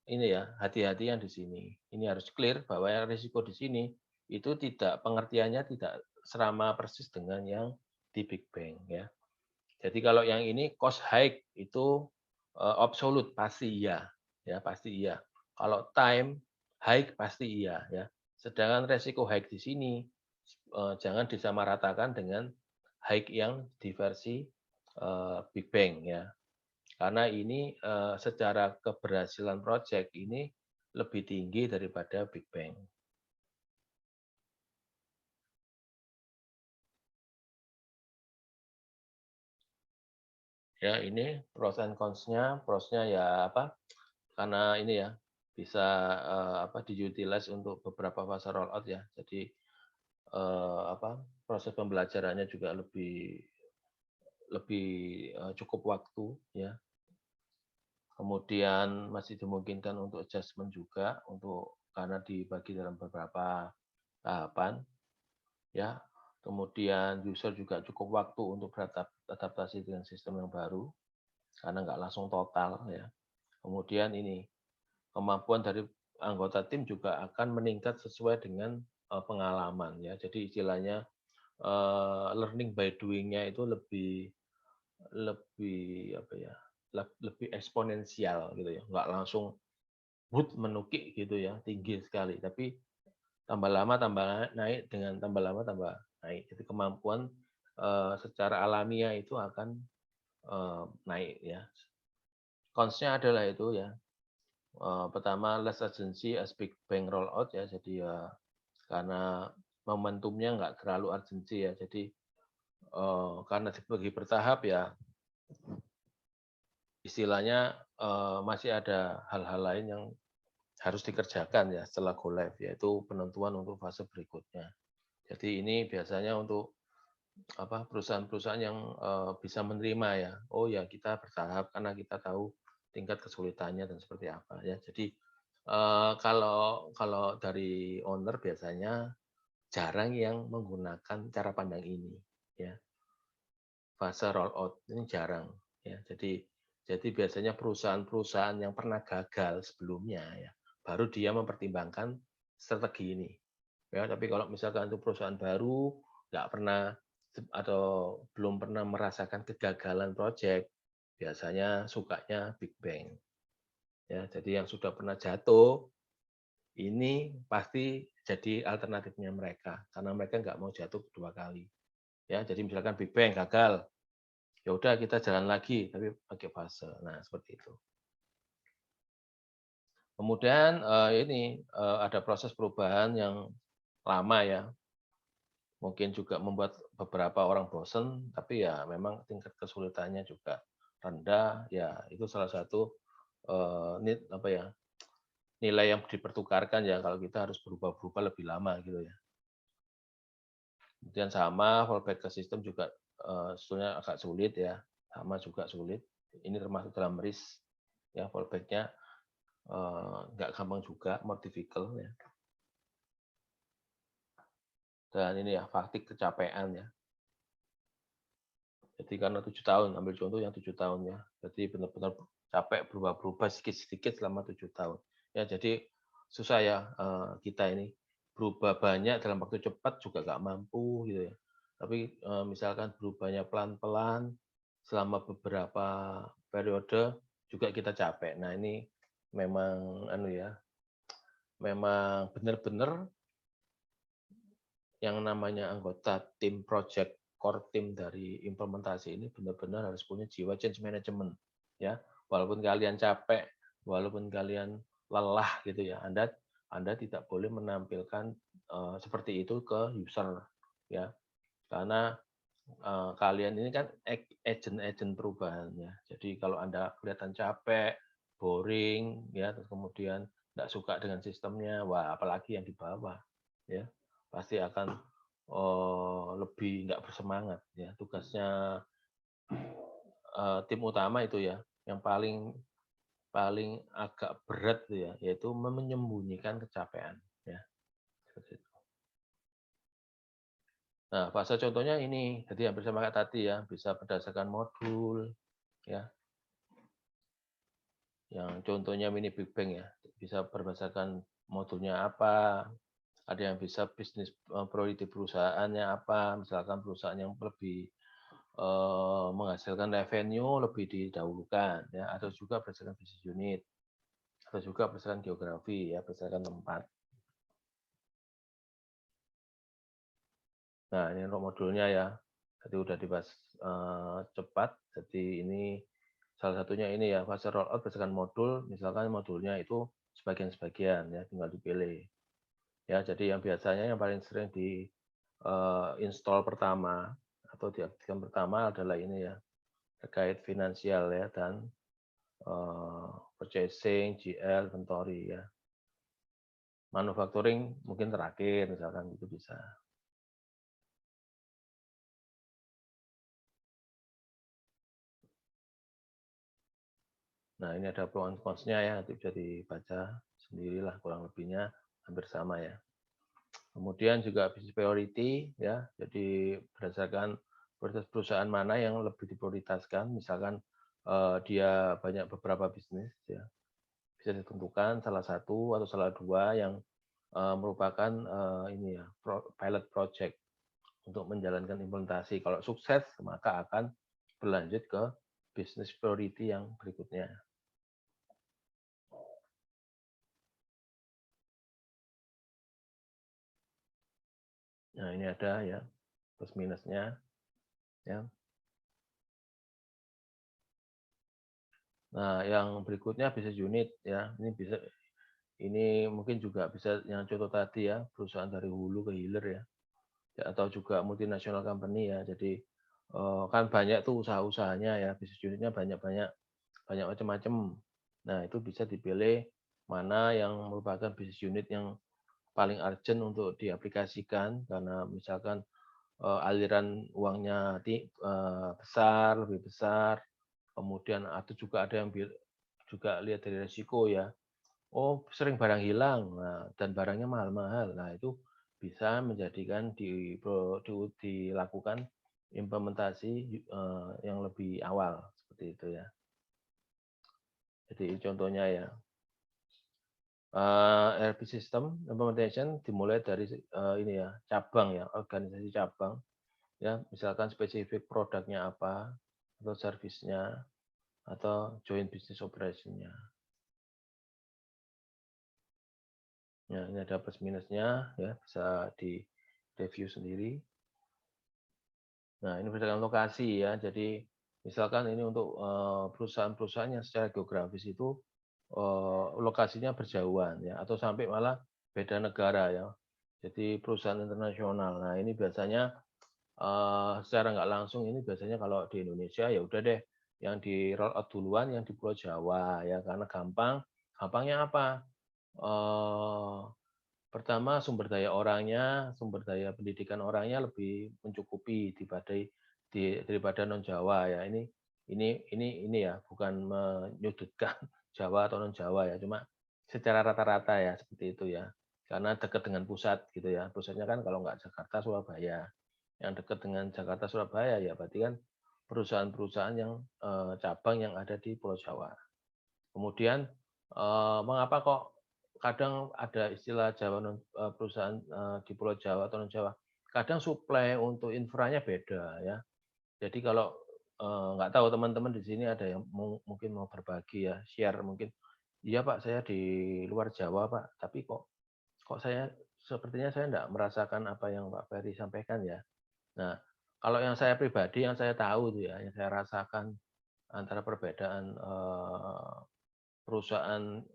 ini ya, hati-hati yang di sini. Ini harus clear bahwa yang risiko di sini itu tidak pengertiannya tidak serama persis dengan yang di Big Bang ya. Jadi kalau yang ini cost hike itu absolute pasti iya, ya pasti iya. Kalau time hike pasti iya ya. Sedangkan resiko hike di sini jangan disamaratakan dengan hike yang di versi Big Bang ya. Karena ini secara keberhasilan project ini lebih tinggi daripada Big Bang. Ya ini pros and cons-nya, pros-nya ya apa? Karena ini ya bisa apa diutilize untuk beberapa fase rollout ya. Jadi apa proses pembelajarannya juga lebih lebih cukup waktu ya. Kemudian masih dimungkinkan untuk adjustment juga untuk karena dibagi dalam beberapa tahapan ya. Kemudian user juga cukup waktu untuk beradaptasi dengan sistem yang baru karena nggak langsung total ya. Kemudian ini kemampuan dari anggota tim juga akan meningkat sesuai dengan pengalaman ya. Jadi istilahnya learning by doing-nya itu lebih lebih apa ya? Lebih eksponensial gitu ya. Nggak langsung menukik gitu ya, tinggi sekali. Tapi tambah lama tambah naik, dengan tambah lama tambah naik. Jadi kemampuan secara alamiah itu akan naik ya. Cons-nya adalah itu ya. Pertama less urgency as Big Bang rollout ya. Jadi ya karena momentumnya nggak terlalu urgency ya. Jadi karena dibagi bertahap ya istilahnya masih ada hal-hal lain yang harus dikerjakan ya setelah go live, yaitu penentuan untuk fase berikutnya. Jadi ini biasanya untuk apa perusahaan-perusahaan yang bisa menerima ya. Oh ya kita bertahap karena kita tahu tingkat kesulitannya dan seperti apa ya. Jadi kalau kalau dari owner biasanya jarang yang menggunakan cara pandang ini ya. Fase rollout ini jarang ya. Jadi biasanya perusahaan-perusahaan yang pernah gagal sebelumnya ya, baru dia mempertimbangkan strategi ini. Ya, tapi kalau misalkan itu perusahaan baru, nggak pernah atau belum pernah merasakan kegagalan proyek, biasanya sukanya Big Bang. Ya, jadi yang sudah pernah jatuh, ini pasti jadi alternatifnya mereka, karena mereka nggak mau jatuh kedua kali. Ya, jadi misalkan Big Bang gagal, ya udah kita jalan lagi tapi pakai fase. Nah, seperti itu. Kemudian ini ada proses perubahan yang lama ya, mungkin juga membuat beberapa orang bosen, tapi ya memang tingkat kesulitannya juga rendah, ya itu salah satu apa ya, nilai yang dipertukarkan ya kalau kita harus berubah-berubah lebih lama gitu ya. Kemudian sama fallback ke sistem juga sebetulnya agak sulit ya, sama juga sulit. Ini termasuk dalam risk ya fallback-nya nggak gampang juga, more difficult ya. Dan ini ya faktik kecapean ya. Jadi karena 7 tahun, ambil contoh yang 7 tahun ya. Jadi benar-benar capek berubah-berubah sedikit-sedikit selama 7 tahun. Ya jadi susah ya kita ini berubah banyak dalam waktu cepat juga nggak mampu gitu ya. Tapi misalkan berubahnya pelan-pelan selama beberapa periode juga kita capek. Nah ini memang anu ya, memang benar-benar yang namanya anggota tim project core tim dari implementasi ini benar-benar harus punya jiwa change management ya. Walaupun kalian capek, walaupun kalian lelah gitu ya, Anda tidak boleh menampilkan seperti itu ke user ya. Karena kalian ini kan agent-agent perubahan ya. Jadi kalau Anda kelihatan capek, boring ya, terus kemudian nggak suka dengan sistemnya, wah apalagi yang di bawah ya, pasti akan lebih nggak bersemangat ya. Tugasnya tim utama itu ya, yang paling paling agak berat tuh ya, yaitu menyembunyikan kecapean ya. Seperti itu. Nah, fase contohnya ini, jadi hampir sama kayak tadi ya, bisa berdasarkan modul ya, yang contohnya mini Big Bang ya, bisa berdasarkan modulnya apa, ada yang bisa bisnis priority perusahaannya apa, misalkan perusahaan yang lebih menghasilkan revenue lebih didahulukan ya, atau juga berdasarkan bisnis unit, atau juga berdasarkan geografi ya, berdasarkan tempat. Nah, ini untuk modulnya ya. Jadi udah dibahas cepat. Jadi ini salah satunya ini ya, fase rollout berdasarkan modul, misalkan modulnya itu sebagian-sebagian ya, tinggal dipilih. Ya, jadi yang biasanya yang paling sering di install pertama atau diaktifkan pertama adalah ini ya, terkait finansial ya dan purchasing, GL, inventory ya. Manufacturing mungkin terakhir misalkan itu bisa. Nah, ini ada pro and cons-nya ya, nanti bisa dibaca sendirilah kurang lebihnya hampir sama ya. Kemudian juga business priority ya, jadi berdasarkan prioritas perusahaan mana yang lebih diprioritaskan, misalkan dia banyak beberapa bisnis ya, bisa ditentukan salah satu atau salah dua yang merupakan ini ya pilot project untuk menjalankan implementasi. Kalau sukses maka akan berlanjut ke business priority yang berikutnya. Nah ini ada ya plus minusnya ya. Nah yang berikutnya business unit ya, ini mungkin juga bisa yang contoh tadi ya, perusahaan dari hulu ke hilir ya, atau juga multinational company ya. Jadi kan banyak tuh usaha-usahanya ya, bisnis unitnya banyak-banyak, banyak macam-macam. Nah itu bisa dipilih mana yang merupakan bisnis unit yang paling urgent untuk diaplikasikan karena misalkan aliran uangnya besar, lebih besar, kemudian atau juga ada yang juga lihat dari resiko ya. Oh, sering barang hilang, nah, dan barangnya mahal-mahal. Nah, itu bisa menjadikan dilakukan implementasi yang lebih awal seperti itu ya. Jadi contohnya ya, ERP system implementation dimulai dari ini ya cabang ya, organisasi cabang ya, misalkan spesifik produknya apa atau servisnya atau joint business operation-nya. Ya, ini ada plus minusnya ya, bisa di review sendiri. Nah, ini berdasarkan lokasi ya. Jadi misalkan ini untuk perusahaan-perusahaan yang secara geografis itu lokasinya berjauhan ya, atau sampai malah beda negara ya. Jadi perusahaan internasional. Nah ini biasanya secara nggak langsung ini biasanya kalau di Indonesia ya udah deh yang di roll out duluan yang di Pulau Jawa ya karena gampang. Gampangnya apa? Eh, Pertama sumber daya orangnya, sumber daya pendidikan orangnya lebih mencukupi daripada non Jawa ya. Ini ya bukan menyudutkan Jawa atau non Jawa ya, cuma secara rata-rata ya seperti itu ya. Karena dekat dengan pusat gitu ya. Pusatnya kan kalau nggak Jakarta Surabaya. Yang dekat dengan Jakarta Surabaya ya berarti kan perusahaan-perusahaan yang cabang yang ada di Pulau Jawa. Kemudian mengapa kok kadang ada istilah Jawa perusahaan di Pulau Jawa atau non Jawa. Kadang suplai untuk infranya beda ya. Jadi kalau nggak tahu teman-teman di sini ada yang mungkin mau berbagi ya, share mungkin. Iya Pak, saya di luar Jawa Pak, tapi kok saya sepertinya saya enggak merasakan apa yang Pak Ferry sampaikan ya. Nah, kalau yang saya pribadi yang saya tahu tuh ya, yang saya rasakan antara perbedaan perusahaan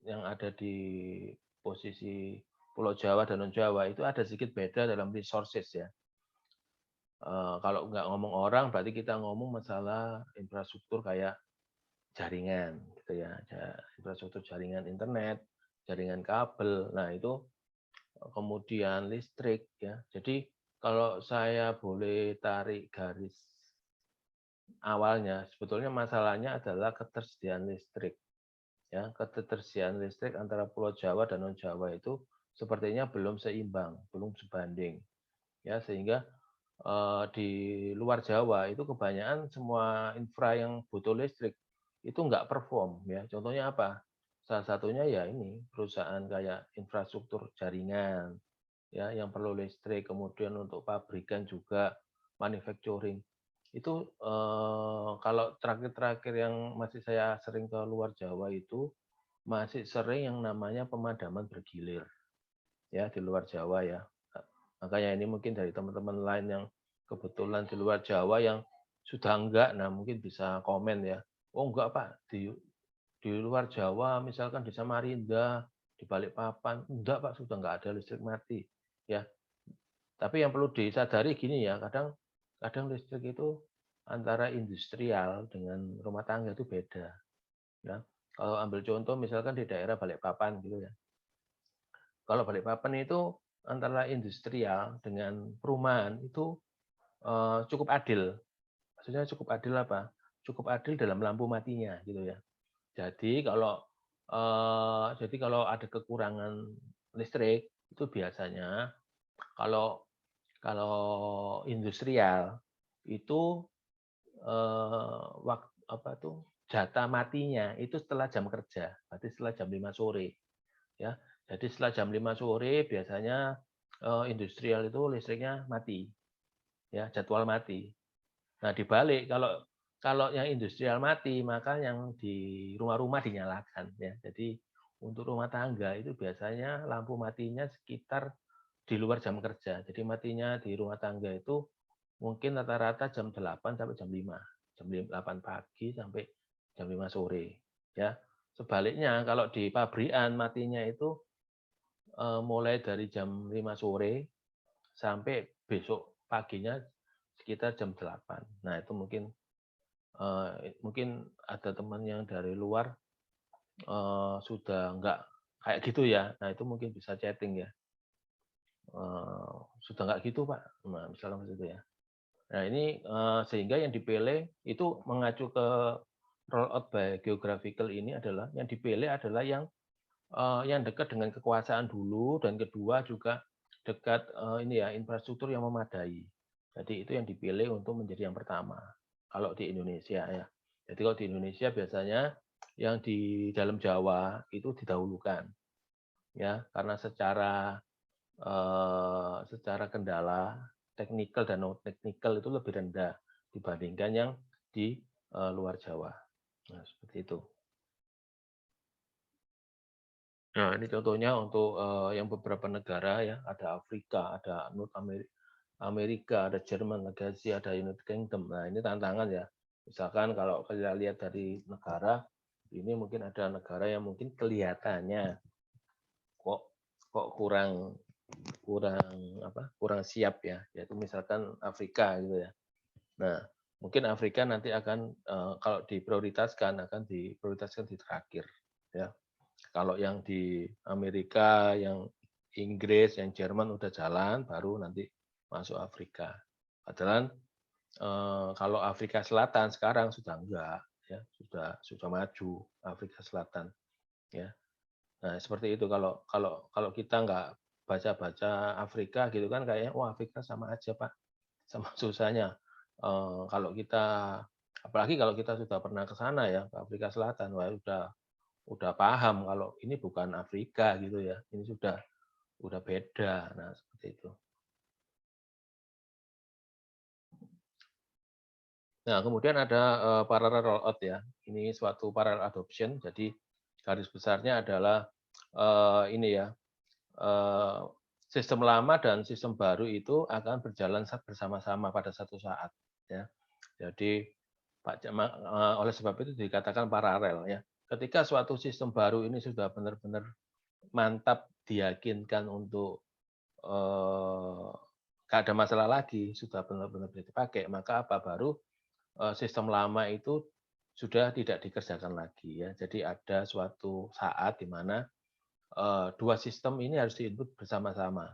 yang ada di posisi Pulau Jawa dan non Jawa itu ada sedikit beda dalam resources ya. Kalau nggak ngomong orang berarti kita ngomong masalah infrastruktur kayak jaringan gitu ya, infrastruktur jaringan internet, jaringan kabel. Nah, itu kemudian listrik ya. Jadi kalau saya boleh tarik garis awalnya, sebetulnya masalahnya adalah ketersediaan listrik. Ya, ketersediaan listrik antara Pulau Jawa dan non Jawa itu sepertinya belum seimbang, belum sebanding. Ya, sehingga di luar Jawa itu kebanyakan semua infra yang butuh listrik itu nggak perform ya. Contohnya apa? Salah satunya ya ini perusahaan kayak infrastruktur jaringan ya yang perlu listrik, kemudian untuk pabrikan juga manufacturing. Itu kalau terakhir-terakhir yang masih saya sering ke luar Jawa itu masih sering yang namanya pemadaman bergilir ya di luar Jawa ya. Makanya ini mungkin dari teman-teman lain yang kebetulan di luar Jawa yang sudah enggak, nah mungkin bisa komen ya. Oh enggak Pak, di luar Jawa misalkan di Samarinda, di Balikpapan, enggak Pak sudah enggak ada listrik mati. Ya, tapi yang perlu disadari gini ya, kadang kadang listrik itu antara industrial dengan rumah tangga itu beda. Ya, kalau ambil contoh misalkan di daerah Balikpapan gitu ya. Kalau Balikpapan itu antara industrial dengan perumahan itu cukup adil. Maksudnya cukup adil apa? Cukup adil dalam lampu matinya gitu ya. Jadi kalau ada kekurangan listrik itu biasanya kalau kalau industrial itu apa tuh jatah matinya itu setelah jam kerja, berarti setelah jam 5 sore ya. Jadi setelah jam 5 sore biasanya industrial itu listriknya mati ya, jadwal mati. Nah, dibalik kalau kalau yang industrial mati, maka yang di rumah-rumah dinyalakan ya. Jadi untuk rumah tangga itu biasanya lampu matinya sekitar di luar jam kerja. Jadi matinya di rumah tangga itu mungkin rata-rata jam 8 sampai jam 5. Jam 8 pagi sampai jam 5 sore ya. Sebaliknya kalau di pabrikan matinya itu mulai dari jam 5 sore sampai besok paginya sekitar jam 8. Nah, itu mungkin ada teman yang dari luar sudah enggak kayak gitu ya. Nah, itu mungkin bisa chatting ya. Sudah enggak gitu, Pak. Nah, misalnya seperti itu ya. Nah, ini sehingga yang dipilih itu mengacu ke roll out by geographical ini adalah yang dipilih adalah yang dekat dengan kekuasaan dulu dan kedua juga dekat ini ya infrastruktur yang memadai. Jadi itu yang dipilih untuk menjadi yang pertama. Kalau di Indonesia ya. Jadi kalau di Indonesia biasanya yang di dalam Jawa itu didahulukan ya karena secara kendala teknikal dan non teknikal itu lebih rendah dibandingkan yang di luar Jawa. Nah, seperti itu. Nah, ini contohnya untuk yang beberapa negara ya, ada Afrika, ada North Amerika, ada Jerman, Legacy, ada United Kingdom. Nah, ini tantangan ya. Misalkan kalau kita lihat dari negara, Ini mungkin ada negara yang mungkin kelihatannya kok kurang kurang siap ya, yaitu misalkan Afrika gitu ya. Nah, mungkin Afrika nanti akan kalau diprioritaskan akan diprioritaskan di terakhir ya. Kalau yang di Amerika, yang Inggris, yang Jerman udah jalan, baru nanti masuk Afrika. Padahal kalau Afrika Selatan sekarang sudah enggak, ya sudah maju Afrika Selatan, ya. Nah seperti itu kalau kalau kalau kita nggak baca-baca Afrika gitu kan kayaknya wah Afrika sama aja Pak, sama susahnya. Kalau kita apalagi kalau kita sudah pernah ke sana ya ke Afrika Selatan, wah udah paham kalau ini bukan Afrika gitu ya, ini udah beda. Nah seperti itu. Nah, kemudian ada parallel rollout ya. Ini suatu parallel adoption. Jadi garis besarnya adalah ini ya, eee, sistem lama dan sistem baru itu akan berjalan bersama-sama pada satu saat ya. Jadi oleh sebab itu dikatakan paralel ya. Ketika suatu sistem baru ini sudah benar-benar mantap diyakinkan untuk nggak ada masalah lagi, sudah benar-benar bisa dipakai, maka apa baru sistem lama itu sudah tidak dikerjakan lagi ya. Jadi ada suatu saat di mana dua sistem ini harus di-input bersama-sama.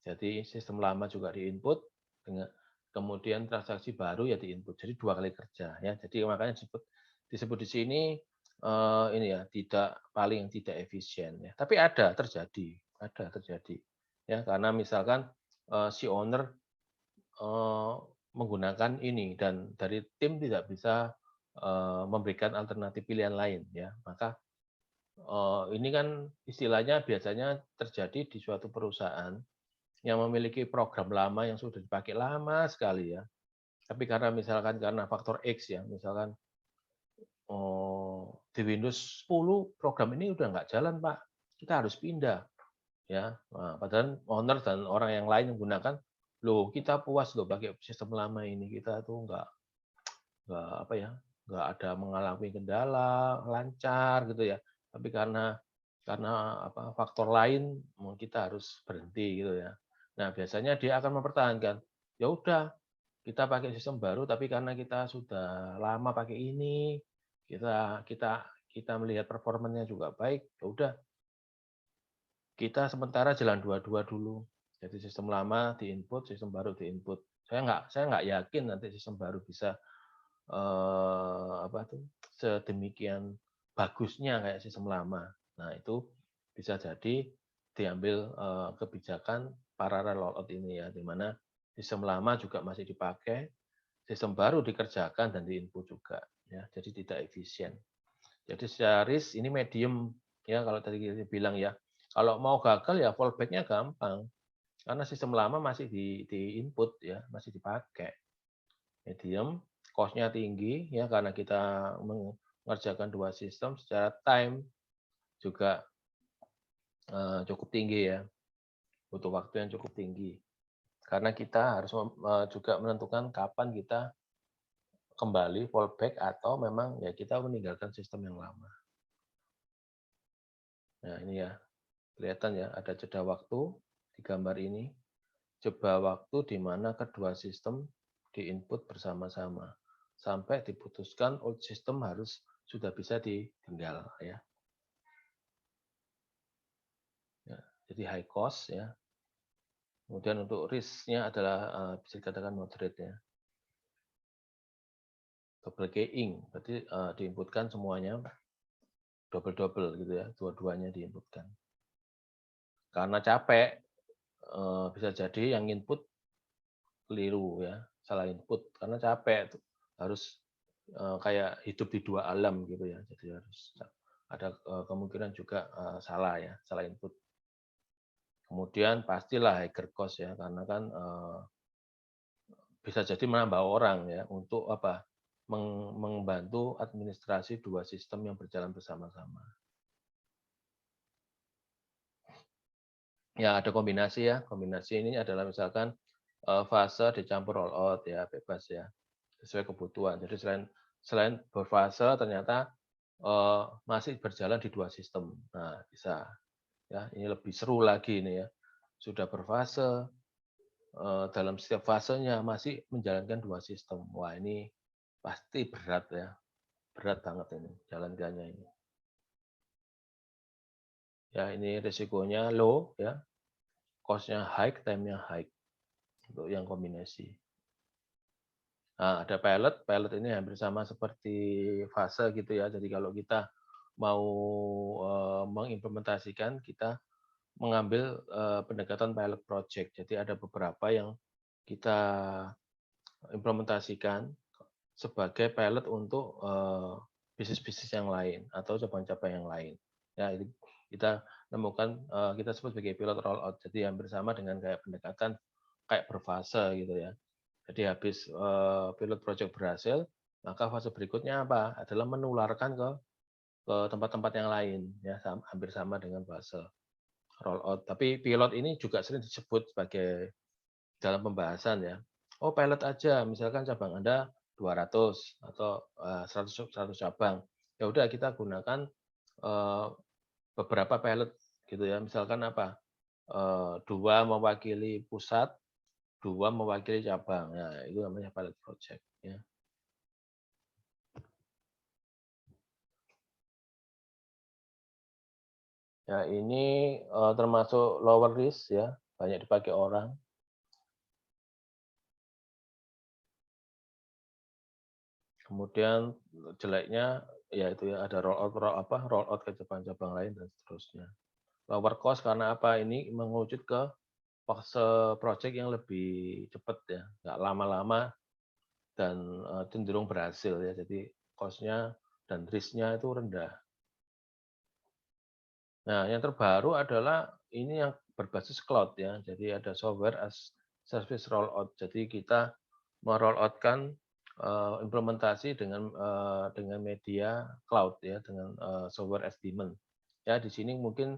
Jadi sistem lama juga di-input dengan kemudian transaksi baru ya di-input. Jadi dua kali kerja ya. Jadi makanya disebut di sini ini ya tidak efisien ya. Tapi ada terjadi ya karena misalkan si owner eee, menggunakan ini dan dari tim tidak bisa memberikan alternatif pilihan lain ya. Maka ini kan istilahnya biasanya terjadi di suatu perusahaan yang memiliki program lama yang sudah dipakai lama sekali ya. Tapi karena misalkan karena faktor X ya, misalkan di Windows 10 program ini udah nggak jalan Pak, kita harus pindah ya. Nah, padahal owner dan orang yang lain menggunakan, loh kita puas loh pakai sistem lama ini, kita tuh nggak apa ya, nggak ada mengalami kendala, lancar gitu ya. Tapi karena apa, faktor lain kita harus berhenti gitu ya. Nah, biasanya dia akan mempertahankan, ya udah kita pakai sistem baru tapi karena kita sudah lama pakai ini, kita kita kita melihat performanya juga baik, ya udah kita sementara jalan dua-dua dulu. Jadi sistem lama di-input, sistem baru di-input. Saya nggak yakin nanti sistem baru bisa apa tuh, sedemikian bagusnya kayak sistem lama. Nah, itu bisa jadi diambil, kebijakan parallel rollout ini ya, di mana sistem lama juga masih dipakai, sistem baru dikerjakan dan di-input juga, ya. Jadi tidak efisien. Jadi secara risk ini medium, ya kalau tadi kita bilang ya, kalau mau gagal ya fallback-nya gampang, karena sistem lama masih di-input ya, masih dipakai. Medium, cost-nya tinggi ya karena kita mengerjakan dua sistem secara time juga cukup tinggi ya, butuh waktu yang cukup tinggi. Karena kita harus juga menentukan kapan kita kembali fallback atau memang ya kita meninggalkan sistem yang lama. Nah ini ya, kelihatan ya ada jeda waktu di gambar ini. Jeda waktu di mana kedua sistem di-input bersama-sama sampai diputuskan old system harus sudah bisa ditinggal ya. Ya, jadi high cost ya. Kemudian untuk risk-nya adalah bisa dikatakan moderate ya. Double keying, berarti diinputkan semuanya double-double gitu ya, dua-duanya diinputkan. Karena capek, bisa jadi yang input keliru ya, salah input karena capek tuh. Harus kayak hidup di dua alam gitu ya. Jadi harus ada kemungkinan juga salah ya, salah input. Kemudian pastilah higher cost ya, karena kan bisa jadi menambah orang ya untuk apa? Membantu administrasi dua sistem yang berjalan bersama-sama. Ya ada kombinasi ya, kombinasi ini adalah misalkan fase dicampur rollout ya, bebas ya, sesuai kebutuhan. Jadi selain selain berfase ternyata masih berjalan di 2 sistem. Nah, bisa ya, ini lebih seru lagi ini ya. Sudah berfase, dalam setiap fasenya masih menjalankan 2 sistem. Wah, ini pasti berat ya, berat banget ini jalankannya ini. Ya, ini risikonya low ya, cost-nya high, time-nya high untuk yang kombinasi. Nah, ada pilot, pilot ini hampir sama seperti fase gitu ya. Jadi kalau kita mau mengimplementasikan, kita mengambil pendekatan pilot project. Jadi ada beberapa yang kita implementasikan sebagai pilot untuk bisnis-bisnis yang lain atau cabang-cabang yang lain. Ya, ini kita nemukan kita sebut sebagai pilot roll out. Jadi hampir sama dengan kayak pendekatan kayak berfase gitu ya. Jadi habis pilot project berhasil, maka fase berikutnya apa? Adalah menularkan ke tempat-tempat yang lain ya, hampir sama dengan fase roll out. Tapi pilot ini juga sering disebut sebagai dalam pembahasan ya. Oh, pilot aja, misalkan cabang Anda 200 atau 100 cabang. Ya udah kita gunakan beberapa pilot gitu ya. Misalkan apa? 2 mewakili pusat, 2 mewakili cabang. Nah, itu namanya pilot project ya. Ya, ini termasuk lower risk ya, banyak dipakai orang. Kemudian jeleknya ya itu ya ada roll out ke cabang-cabang lain dan seterusnya. Lower cost karena apa? Ini mengerucut ke fase project yang lebih cepat ya, nggak lama-lama dan cenderung berhasil ya. Jadi cost-nya dan risk-nya itu rendah. Nah, yang terbaru adalah ini yang berbasis cloud ya. Jadi ada software as service rollout. Jadi kita merolloutkan implementasi dengan media cloud ya, dengan software as daemon. Ya, di sini mungkin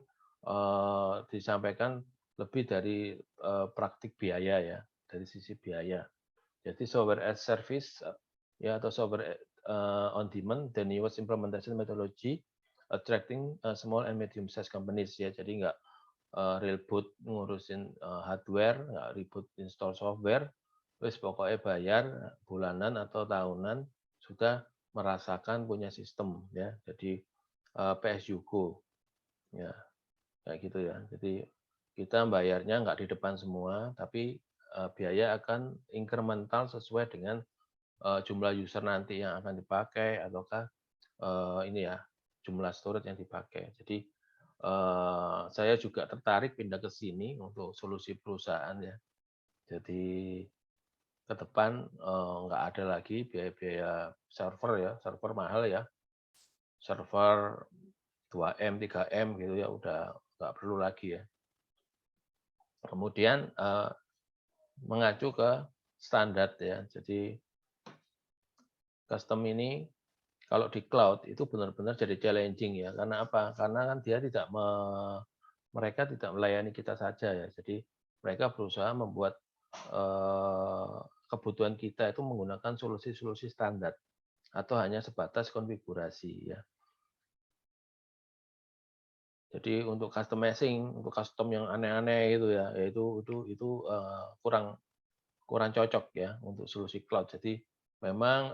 disampaikan lebih dari praktik biaya ya, dari sisi biaya. Jadi software as service ya atau software on demand, the newest implementation methodology attracting small and medium size companies ya. Jadi nggak ribut ngurusin hardware, nggak ribut install software, terus pokoknya bayar bulanan atau tahunan sudah merasakan punya sistem ya. Jadi PSU Go ya kayak gitu ya. Jadi kita bayarnya nggak di depan semua, tapi biaya akan incremental sesuai dengan jumlah user nanti yang akan dipakai ataukah ini ya jumlah storage yang dipakai. Jadi saya juga tertarik pindah ke sini untuk solusi perusahaan ya. Jadi ke depan nggak ada lagi biaya-biaya server ya, server mahal ya, server 2M, 3M gitu ya, udah nggak perlu lagi ya. Kemudian mengacu ke standar ya. Jadi custom ini kalau di cloud itu benar-benar jadi challenging ya. Karena apa? Karena kan dia mereka tidak melayani kita saja ya. Jadi mereka berusaha membuat kebutuhan kita itu menggunakan solusi-solusi standar atau hanya sebatas konfigurasi ya. Jadi untuk customizing, untuk custom yang aneh-aneh itu ya, itu kurang kurang cocok ya untuk solusi cloud. Jadi memang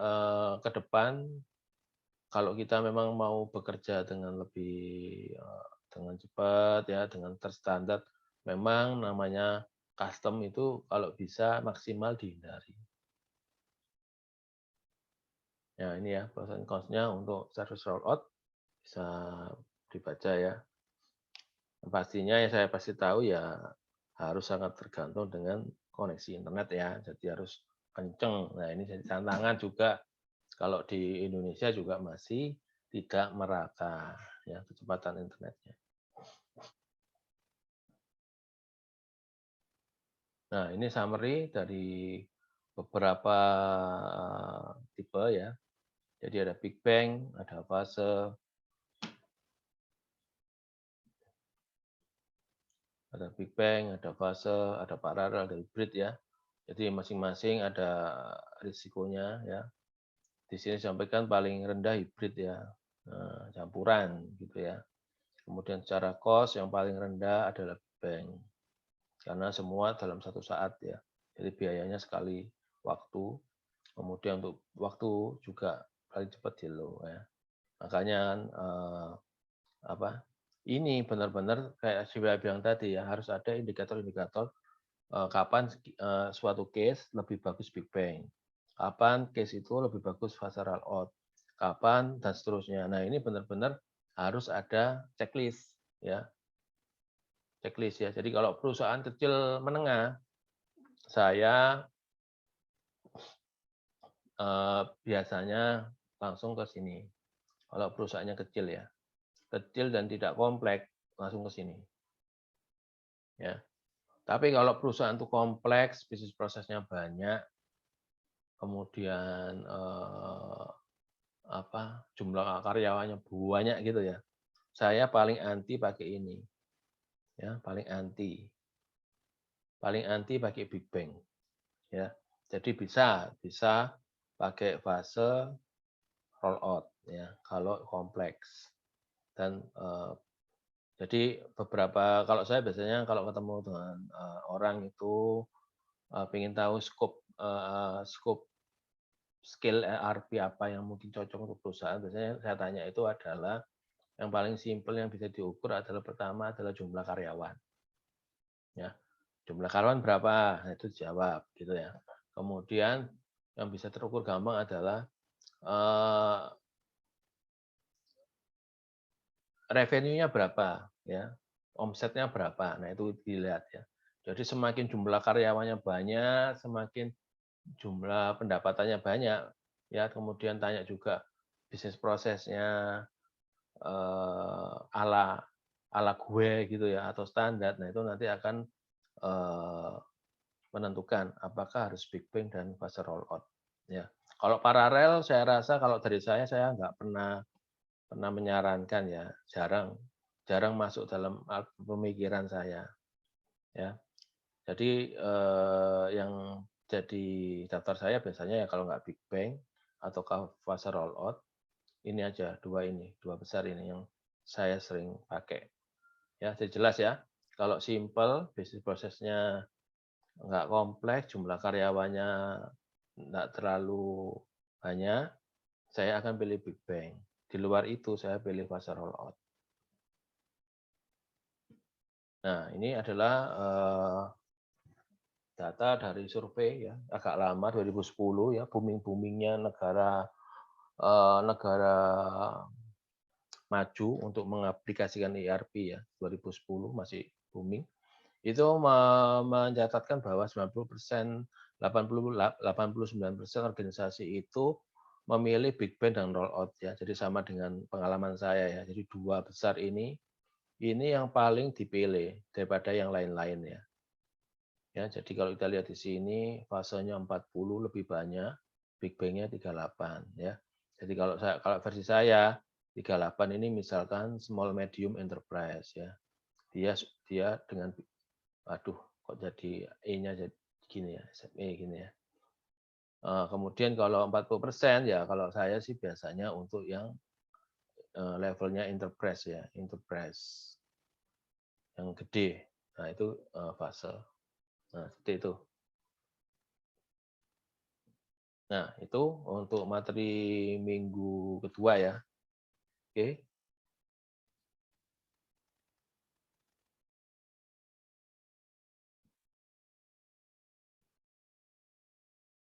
ke depan kalau kita memang mau bekerja dengan lebih dengan cepat ya, dengan terstandar, memang namanya custom itu kalau bisa maksimal dihindari. Ya ini ya pros and cost-nya untuk service rollout bisa dibaca ya. Pastinya yang saya pasti tahu ya harus sangat tergantung dengan koneksi internet ya. Jadi harus kenceng. Nah ini jadi tantangan juga kalau di Indonesia juga masih tidak merata ya kecepatan internetnya. Nah ini summary dari beberapa tipe ya. Jadi ada Big Bang, ada fase, ada Big Bang, ada fase, ada paralel, ada hybrid ya. Jadi masing-masing ada risikonya ya. Di sini disampaikan paling rendah hybrid ya. campuran gitu ya. Kemudian secara cost yang paling rendah adalah bank. Karena semua dalam satu saat ya. Jadi biayanya sekali waktu, kemudian untuk waktu juga paling cepat di low ya. Makanya ini benar-benar kayak saya bilang tadi ya, harus ada indikator-indikator kapan suatu case lebih bagus Big Bang, kapan case itu lebih bagus fase roll out, kapan dan seterusnya. Nah ini benar-benar harus ada checklist ya, checklist ya. Jadi kalau perusahaan kecil menengah, saya biasanya langsung ke sini. Kalau perusahaannya kecil ya, kecil dan tidak kompleks, langsung ke sini. Ya. Tapi kalau perusahaan itu kompleks, bisnis prosesnya banyak, kemudian jumlah karyawannya banyak gitu ya. Saya paling anti pakai ini. Ya, paling anti. Paling anti pakai Big Bang. Ya. Jadi bisa pakai fase roll out ya kalau kompleks. Dan jadi beberapa kalau saya biasanya kalau ketemu dengan orang itu pengen tahu scope skill ERP apa yang mungkin cocok untuk perusahaan, biasanya saya tanya itu adalah yang paling simpel yang bisa diukur adalah pertama adalah jumlah karyawan. Ya, jumlah karyawan berapa? Nah, itu dijawab gitu ya. Kemudian yang bisa terukur gampang adalah revenue-nya berapa ya, omsetnya berapa. Nah, itu dilihat ya. Jadi semakin jumlah karyawannya banyak, semakin jumlah pendapatannya banyak ya. Kemudian tanya juga bisnis prosesnya ala ala gue gitu ya atau standar. Nah, itu nanti akan menentukan apakah harus Big Bang dan fase roll out ya. Kalau paralel saya rasa kalau dari saya nggak pernah menyarankan ya, jarang masuk dalam pemikiran saya ya. Jadi yang jadi daftar saya biasanya ya kalau nggak Big Bang ataukah fase roll out, ini aja dua besar ini yang saya sering pakai. Ya, jadi jelas ya. Kalau simple, bisnis prosesnya nggak kompleks, jumlah karyawannya nggak terlalu banyak, saya akan pilih Big Bang. Di luar itu saya pilih fase roll out. Nah, ini adalah data dari survei ya, agak lama 2010 ya, booming-boomingnya negara maju untuk mengaplikasikan ERP ya, 2010 masih booming. Itu mencatatkan bahwa 90%, 89% organisasi itu memilih Big Bang dan roll out ya. Jadi sama dengan pengalaman saya ya. Jadi dua besar ini yang paling dipilih daripada yang lain-lain ya. Ya, jadi kalau kita lihat di sini fasenya 40 lebih banyak, Big Bang-nya 38 ya. Jadi kalau versi saya 38 ini misalkan small medium enterprise ya. Dia dengan aduh kok jadi E-nya jadi gini ya, SME gini ya. Kemudian kalau 40% ya kalau saya sih biasanya untuk yang levelnya enterprise ya, enterprise yang gede. Nah, itu fase. Nah, seperti itu. Nah, itu untuk materi minggu kedua ya. Oke.